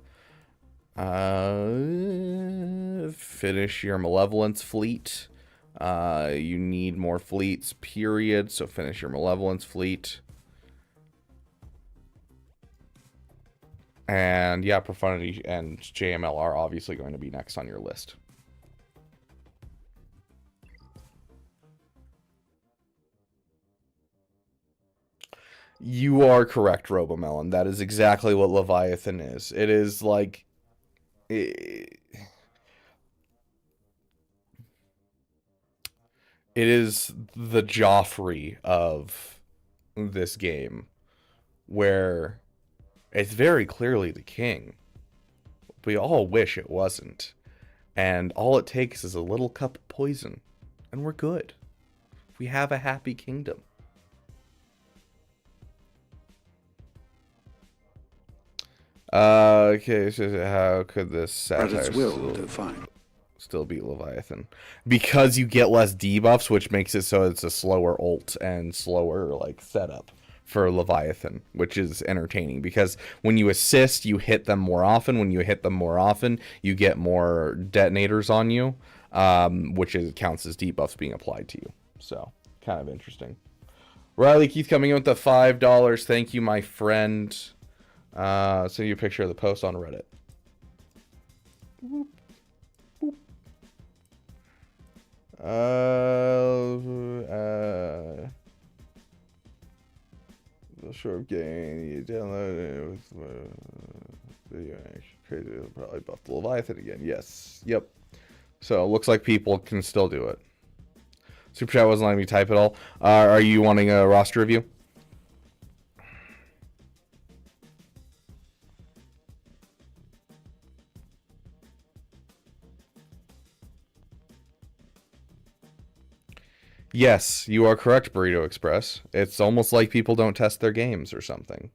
Finish your Malevolence fleet. You need more fleets, period, so finish your Malevolence fleet. And yeah, Profundity and JML are obviously going to be next on your list. You are correct, Robomelon. That is exactly what Leviathan is. It is like... It is the Joffrey of this game, where it's very clearly the king. We all wish it wasn't. And all it takes is a little cup of poison, and we're good. We have a happy kingdom. Okay, so how could this satire still beat Leviathan? Because you get less debuffs, which makes it so it's a slower ult and slower like setup for Leviathan, which is entertaining. Because when you assist, you hit them more often. When you hit them more often, you get more detonators on you, which counts as debuffs being applied to you. So, kind of interesting. Riley Keith coming in with the $5. Thank you, my friend. Send you a picture of the post on Reddit. Boop, boop. The short game you download it with video crazy. It'll probably buff the Leviathan again. Yes. Yep. So it looks like people can still do it. Super Chat wasn't letting me type it all. Are you wanting a roster review? Yes, you are correct, Burrito Express. It's almost like people don't test their games or something.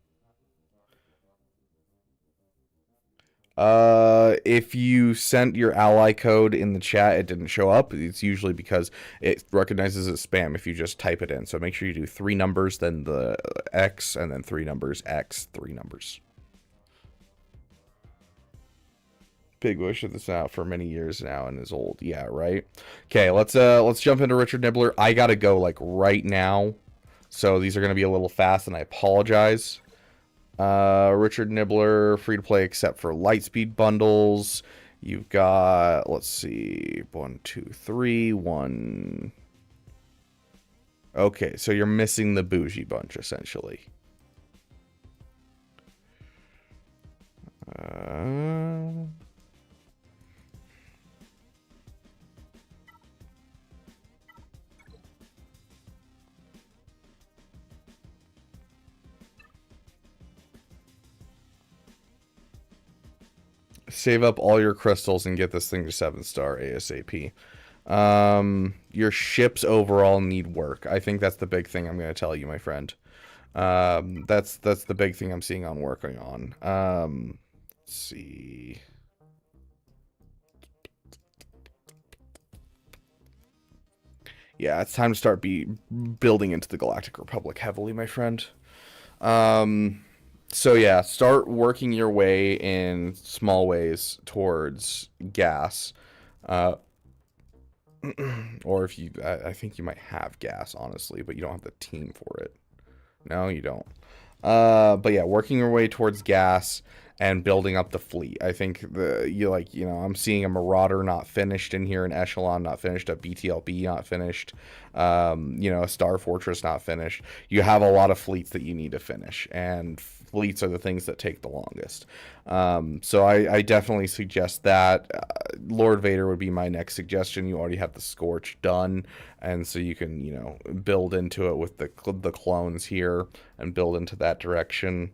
If you sent your ally code in the chat, it didn't show up. It's usually because it recognizes as spam if you just type it in. So make sure you do 3 numbers, then the X, and then 3 numbers, X, 3 numbers. Big Bush had this out for many years now and is old. Yeah, right. Okay, let's jump into Richard Nibbler. I gotta go like right now, so these are gonna be a little fast, and I apologize. Richard Nibbler, free to play except for Lightspeed bundles. You've got, let's see, 1, 2, 3, 1. Okay, so you're missing the bougie bunch essentially. Save up all your crystals and get this thing to 7-star ASAP. Your ships overall need work. I think that's the big thing I'm going to tell you, my friend. That's the big thing I'm seeing on working on. Let's see. Yeah, it's time to start building into the Galactic Republic heavily, my friend. So yeah, start working your way in small ways towards gas. Or if you, I think you might have gas, honestly, but you don't have the team for it. No, you don't. But yeah, working your way towards gas and building up the fleet. I think I'm seeing a Marauder not finished in here, an Echelon not finished, a BTLB not finished, a Star Fortress not finished. You have a lot of fleets that you need to finish, and fleets are the things that take the longest. So I definitely suggest that. Lord Vader would be my next suggestion. You already have the Scorch done, and so you can, build into it with the clones here and build into that direction.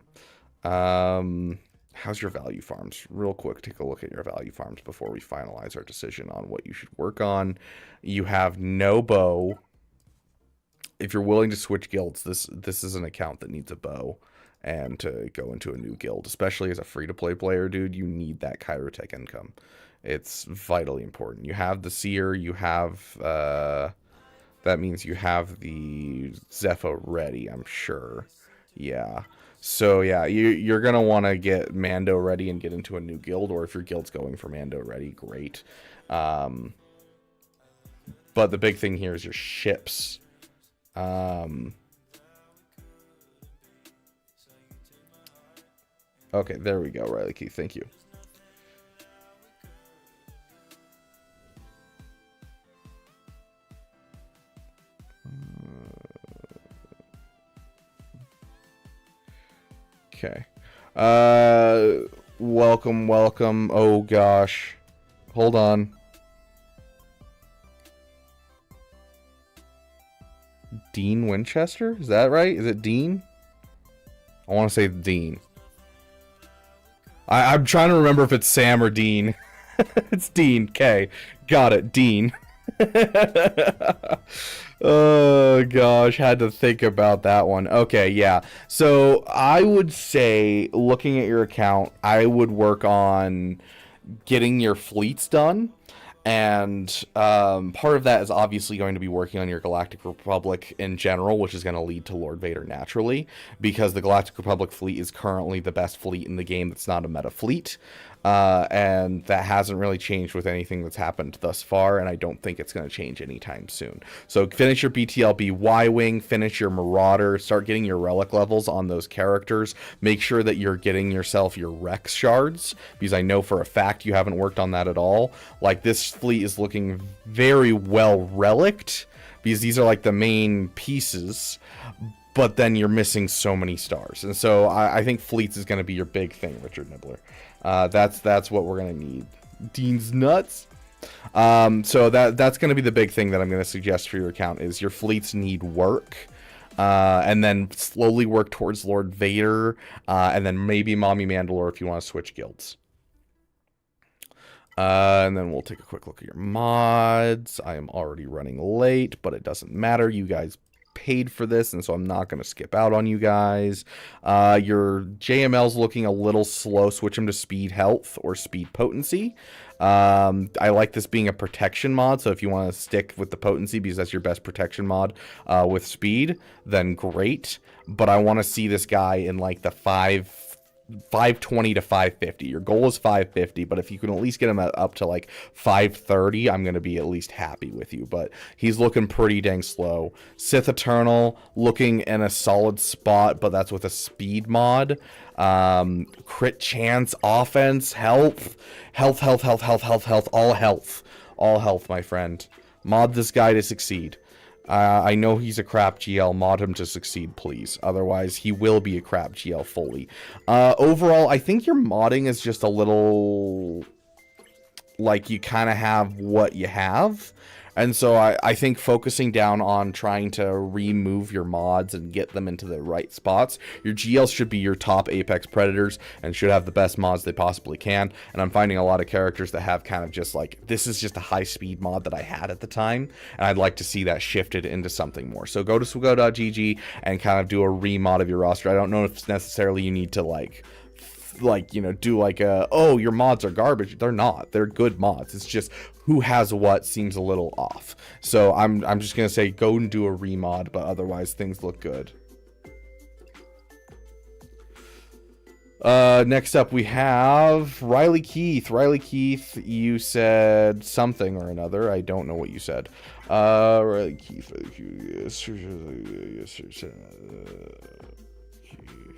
How's your value farms? Real quick, take a look at your value farms before we finalize our decision on what you should work on. You have no bow. If you're willing to switch guilds, this is an account that needs a bow and to go into a new guild, especially as a free-to-play player, dude. You need that Kyrotech income. It's vitally important. You have the Seer, you have that means you have the Zepho ready, I'm sure. Yeah. So yeah, you're gonna want to get Mando ready and get into a new guild, or if your guild's going for Mando ready, great. But the big thing here is your ships. Okay, there we go, Riley Keith. Thank you. Okay. Welcome. Oh gosh. Hold on. Dean Winchester? Is that right? Is it Dean? I want to say Dean. I'm trying to remember if it's Sam or Dean. It's Dean. Okay. Got it. Dean. Oh gosh, had to think about that one. Okay, yeah. So I would say, looking at your account, I would work on getting your fleets done. And part of that is obviously going to be working on your Galactic Republic in general, which is going to lead to Lord Vader naturally, because the Galactic Republic fleet is currently the best fleet in the game that's not a meta fleet. And that hasn't really changed with anything that's happened thus far, and I don't think it's going to change anytime soon. So finish your BTLB Y-Wing, finish your Marauder, start getting your relic levels on those characters. Make sure that you're getting yourself your Rex shards, because I know for a fact you haven't worked on that at all. Like, this fleet is looking very well reliced, because these are like the main pieces, but then you're missing so many stars. And so I think fleets is going to be your big thing, Richard Nibbler. That's what we're going to need. Dean's nuts. So that's going to be the big thing that I'm going to suggest for your account, is your fleets need work. And then slowly work towards Lord Vader, and then maybe Mommy Mandalore if you want to switch guilds. And then we'll take a quick look at your mods. I am already running late, but it doesn't matter. You guys paid for this, and so I'm not going to skip out on you guys. Your JML's looking a little slow. Switch them to speed health or speed potency. I like this being a protection mod, so if you want to stick with the potency because that's your best protection mod with speed, then great. But I want to see this guy in like the 520 to 550. Your goal is 550, but if you can at least get him up to like 530, I'm going to be at least happy with you. But he's looking pretty dang slow. Sith Eternal looking in a solid spot, but that's with a speed mod. Crit chance, offense, health, all health, my friend. Mod this guy to succeed. I know he's a crap GL. Mod him to succeed, please. Otherwise, he will be a crap GL fully. Overall, I think your modding is just a little... like, you kind of have what you have. And so I think focusing down on trying to remove your mods and get them into the right spots. Your GLs should be your top Apex Predators and should have the best mods they possibly can. And I'm finding a lot of characters that have kind of just like, this is just a high speed mod that I had at the time. And I'd like to see that shifted into something more. So go to swago.gg and kind of do a remod of your roster. I don't know if necessarily you need to like, you know, do like a, oh, your mods are garbage. They're not. They're good mods. It's just who has what seems a little off. So I'm just gonna say go and do a remod, but otherwise things look good. Next up we have Riley Keith. Riley Keith, you said something or another. I don't know what you said. Riley Keith.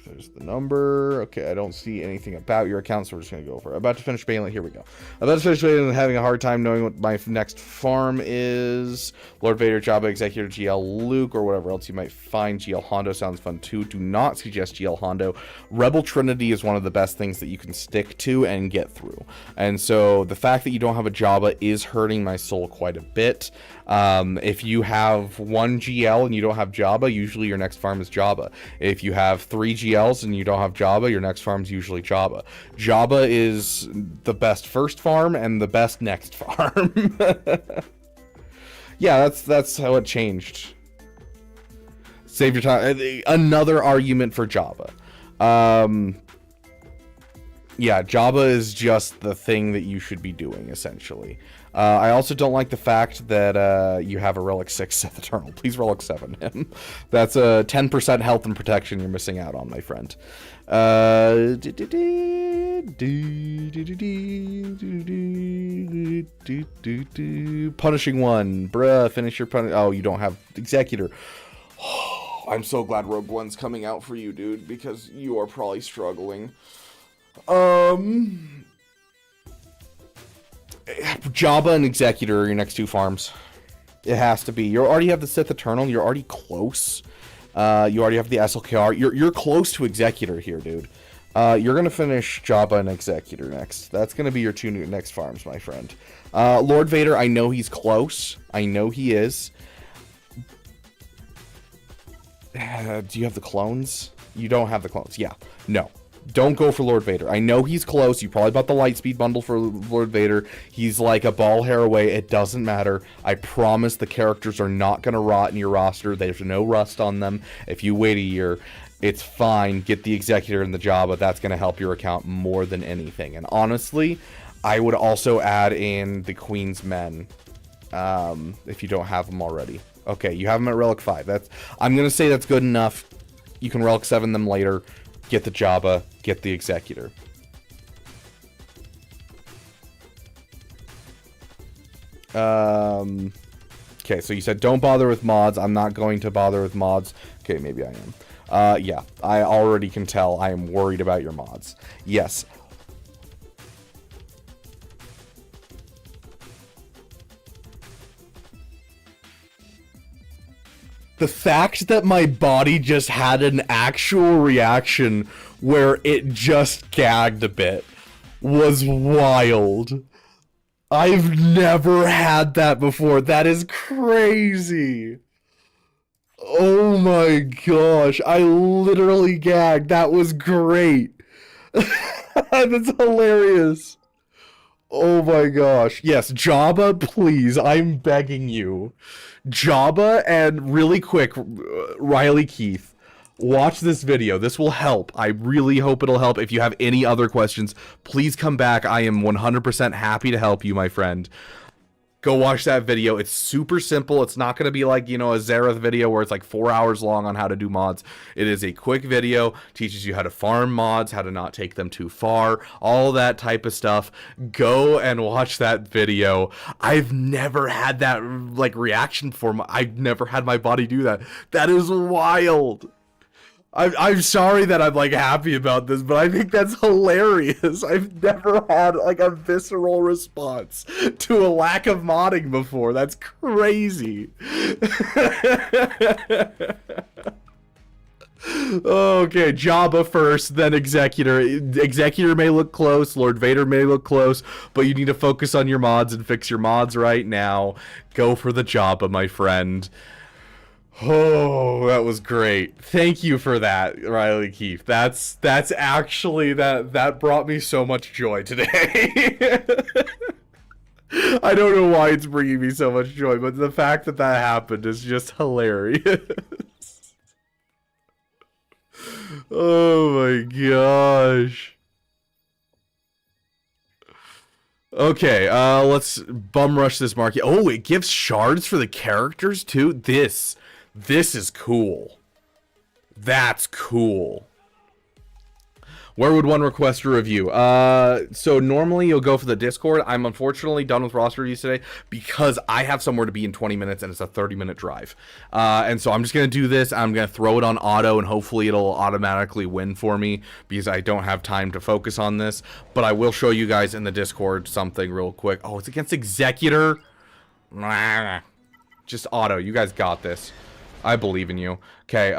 There's the number. Okay, I don't see anything about your account, so we're just going to go for it. About to finish Balin. Here we go. About to finish Balin and having a hard time knowing what my next farm is. Lord Vader, Jabba, Executor, GL, Luke, or whatever else you might find. GL Hondo sounds fun too. Do not suggest GL Hondo. Rebel Trinity is one of the best things that you can stick to and get through. And so the fact that you don't have a Jabba is hurting my soul quite a bit. If you have one GL and you don't have Jabba, usually your next farm is Jabba. If you have 3 GLs and you don't have Jabba, your next farm is usually Jabba. Jabba is the best first farm and the best next farm. Yeah, that's how it changed. Save your time. Another argument for Jabba. Yeah, Jabba is just the thing that you should be doing, essentially. I also don't like the fact that you have a Relic 6 Sith Eternal. Please Relic 7 him. That's a 10% health and protection you're missing out on, my friend. Punishing one. Bruh, finish your punish. Oh, you don't have Executor. I'm so glad Rogue One's coming out for you, dude, because you are probably struggling. Jabba and Executor are your next 2 farms. It has to be. You already have the Sith Eternal. You're already close. You already have the SLKR. You're close to Executor here, dude. You're gonna finish Jabba and Executor next. That's gonna be your 2 next farms, my friend. Lord Vader, I know he's close. I know he is. Do you have the clones? You don't have the clones. Yeah. No. Don't go for Lord Vader. I know he's close. You probably bought the Lightspeed bundle for Lord Vader. He's like a ball hair away. It doesn't matter. I promise the characters are not going to rot in your roster. There's no rust on them. If you wait a year, it's fine. Get the Executor and the Jabba. That's going to help your account more than anything. And honestly, I would also add in the Queen's Men if you don't have them already. Okay, you have them at Relic 5. I'm going to say that's good enough. You can Relic 7 them later. Get the Jabba, get the Executor. Okay, so you said don't bother with mods. I'm not going to bother with mods. Okay, maybe I am. Yeah, I already can tell I am worried about your mods. Yes. The fact that my body just had an actual reaction where it just gagged a bit was wild. I've never had that before. That is crazy. Oh my gosh. I literally gagged. That was great. That's hilarious. Oh my gosh. Yes, Jabba, please. I'm begging you. Jabba, and really quick, Riley Keith, watch this video. This will help. I really hope it'll help. If you have any other questions, please come back. I am 100% happy to help you, my friend. Go watch that video. It's super simple. It's not going to be like, you know, a Zareth video where it's like 4 hours long on how to do mods. It is a quick video, teaches you how to farm mods, how to not take them too far, all that type of stuff. Go and watch that video. I've never had that like reaction before. I've never had my body do that. That is wild. I'm sorry that I'm like happy about this, but I think that's hilarious. I've never had like a visceral response to a lack of modding before. That's crazy. Okay, Jabba first, then Executor. Executor may look close, Lord Vader may look close, but you need to focus on your mods and fix your mods right now. Go for the Jabba, my friend. Oh, that was great. Thank you for that, Riley Keith. That's actually that brought me so much joy today. I don't know why it's bringing me so much joy, but the fact that that happened is just hilarious. Oh my gosh. Okay, let's bum rush this market. Oh, it gives shards for the characters too? This is cool. That's cool. Where would one request a review? So normally you'll go for the Discord. I'm unfortunately done with roster reviews today because I have somewhere to be in 20 minutes and it's a 30-minute drive. And so I'm just going to do this. I'm going to throw it on auto and hopefully it'll automatically win for me because I don't have time to focus on this. But I will show you guys in the Discord something real quick. Oh, it's against Executor. Just auto. You guys got this. I believe in you. Okay,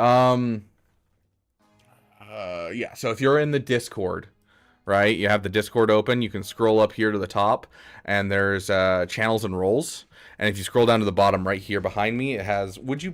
yeah, so if you're in the Discord, right, you have the Discord open, you can scroll up here to the top, and there's channels and roles, and if you scroll down to the bottom right here behind me, it has, would you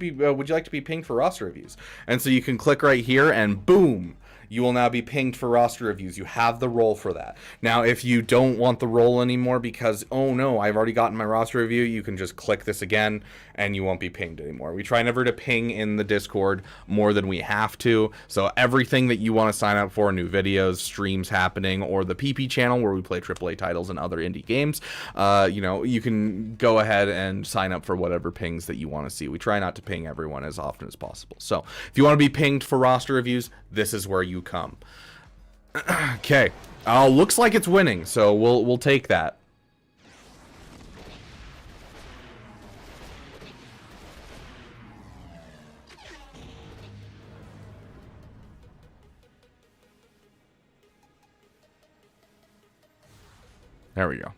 like to be pinged for roster reviews? And so you can click right here, and boom! You will now be pinged for roster reviews. You have the role for that. Now, if you don't want the role anymore because, oh no, I've already gotten my roster review, you can just click this again and you won't be pinged anymore. We try never to ping in the Discord more than we have to. So everything that you want to sign up for, new videos, streams happening, or the PP channel where we play AAA titles and other indie games, you know, you can go ahead and sign up for whatever pings that you want to see. We try not to ping everyone as often as possible. So if you want to be pinged for roster reviews, this is where you come. Okay, looks like it's winning, so we'll take that. There we go.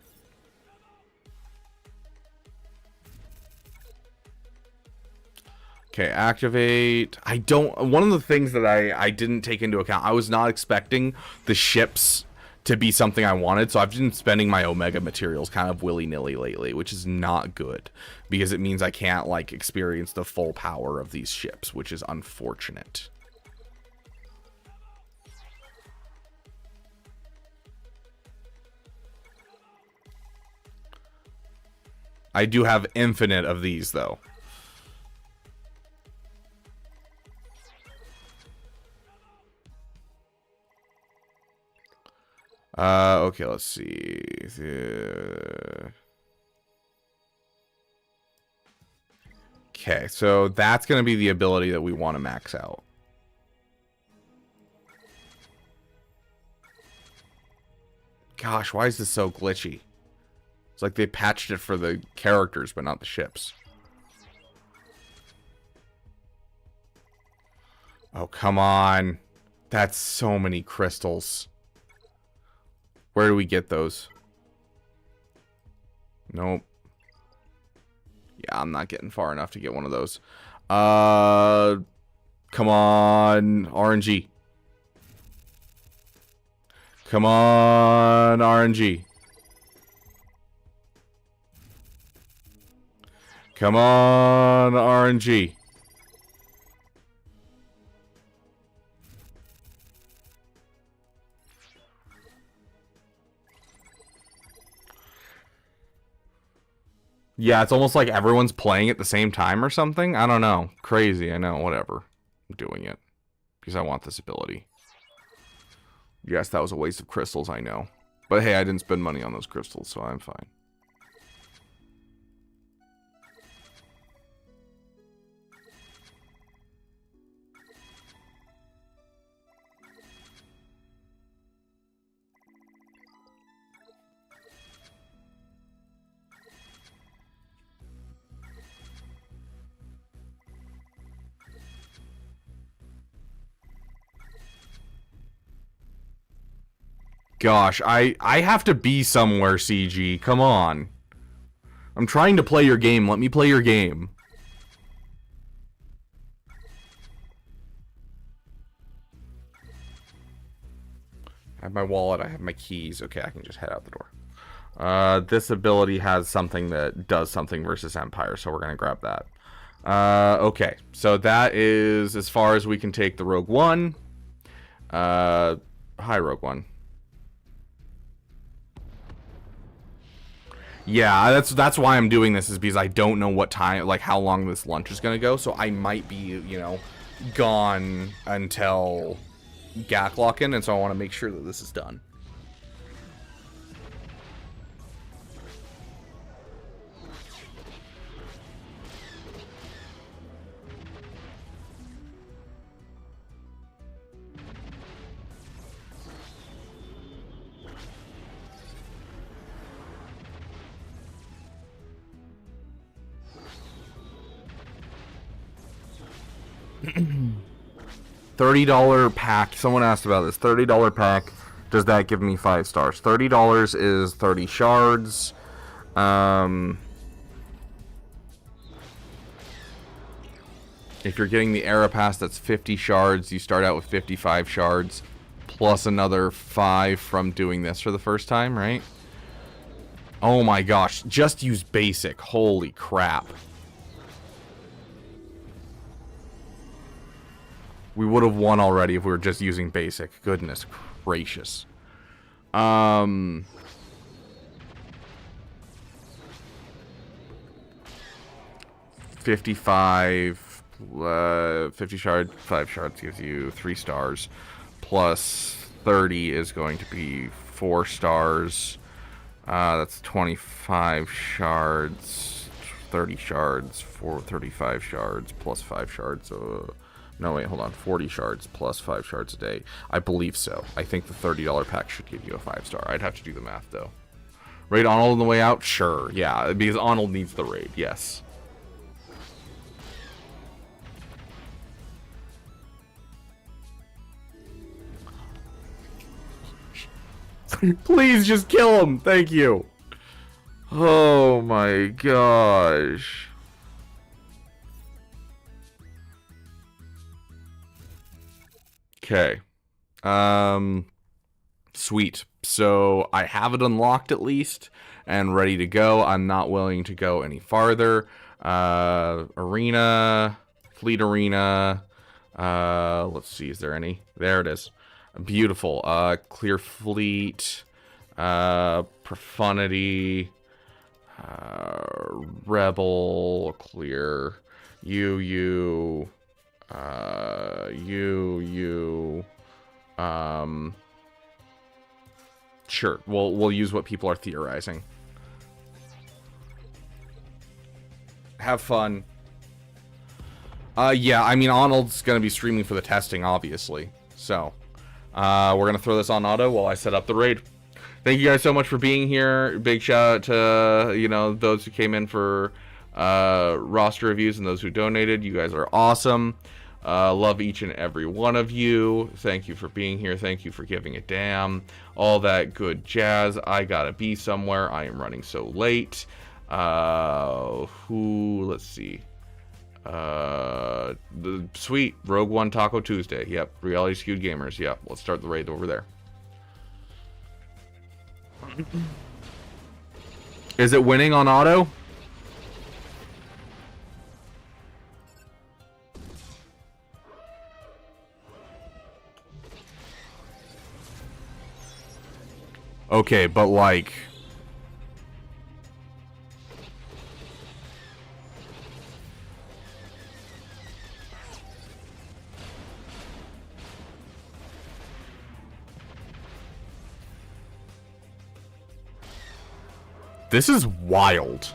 Okay, activate. One of the things that I didn't take into account, I was not expecting the ships to be something I wanted, so I've been spending my Omega materials kind of willy-nilly lately, which is not good, because it means I can't, like, experience the full power of these ships, which is unfortunate. I do have infinite of these, though. Okay, let's see. Okay, so that's going to be the ability that we want to max out. Gosh, why is this so glitchy? It's like they patched it for the characters, but not the ships. Oh, come on. That's so many crystals. Where do we get those? Nope. Yeah, I'm not getting far enough to get one of those. Come on, RNG. Come on, RNG. Come on, RNG. Yeah, it's almost like everyone's playing at the same time or something. I don't know. Crazy, I know. Whatever. I'm doing it. Because I want this ability. Yes, that was a waste of crystals, I know. But hey, I didn't spend money on those crystals, so I'm fine. Gosh, I have to be somewhere, CG. Come on. I'm trying to play your game. Let me play your game. I have my wallet. I have my keys. Okay, I can just head out the door. This ability has something that does something versus Empire, so we're going to grab that. Okay, so that is as far as we can take the Rogue One. Hi, Rogue One. Yeah, that's why I'm doing this, is because I don't know what time, like how long this lunch is gonna go, so I might be, you know, gone until GAC lock-in, and so I want to make sure that this is done. $30 pack. Someone asked about this. $30 pack. Does that give me 5 stars? $30 is 30 shards. If you're getting the Era Pass, that's 50 shards. You start out with 55 shards, plus another 5 from doing this for the first time, right? Oh my gosh. Just use basic. Holy crap. We would have won already if we were just using basic. Goodness gracious. 55, 50 shards, 5 shards gives you 3 stars. Plus 30 is going to be 4 stars. That's 25 shards, 30 shards, 35 shards, plus 5 shards. No, wait, hold on. 40 shards plus 5 shards a day. I believe so. I think the $30 pack should give you a 5-star. I'd have to do the math, though. Raid Arnold on the way out? Sure. Yeah, because Arnold needs the raid. Yes. Please just kill him. Thank you. Oh my gosh. Okay. Sweet. So I have it unlocked at least and ready to go. I'm not willing to go any farther. Arena, Fleet Arena. Let's see, is there any? There it is. Beautiful. Clear Fleet, Profundity, Rebel, clear, UU, sure, we'll use what people are theorizing. Have fun. Yeah, I mean, Arnold's gonna be streaming for the testing, obviously. So, we're gonna throw this on auto while I set up the raid. Thank you guys so much for being here. Big shout out to, you know, those who came in for roster reviews and those who donated. You guys are awesome. Love each and every one of you. Thank you for being here. Thank you for giving a damn. All that good jazz. I gotta be somewhere. I am running so late. Let's see. The sweet Rogue One Taco Tuesday. Yep. Reality Skewed Gamers. Yep. Let's start the raid over there. Is it winning on auto? Okay, but like... This is wild.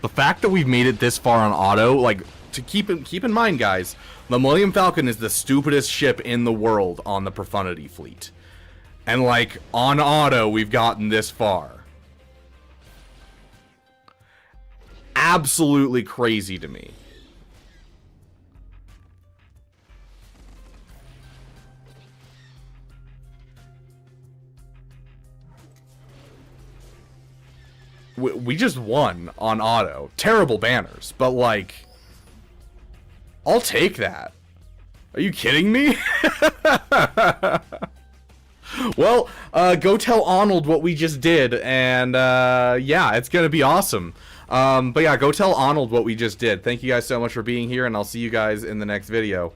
The fact that we've made it this far on auto, like, to keep in mind, guys, the Millennium Falcon is the stupidest ship in the world on the Profundity fleet. And, like, on auto, we've gotten this far. Absolutely crazy to me. We just won on auto. Terrible banners, but like, I'll take that. Are you kidding me? Well, go tell Arnold what we just did, and yeah, it's gonna be awesome. But yeah, go tell Arnold what we just did. Thank you guys so much for being here, and I'll see you guys in the next video.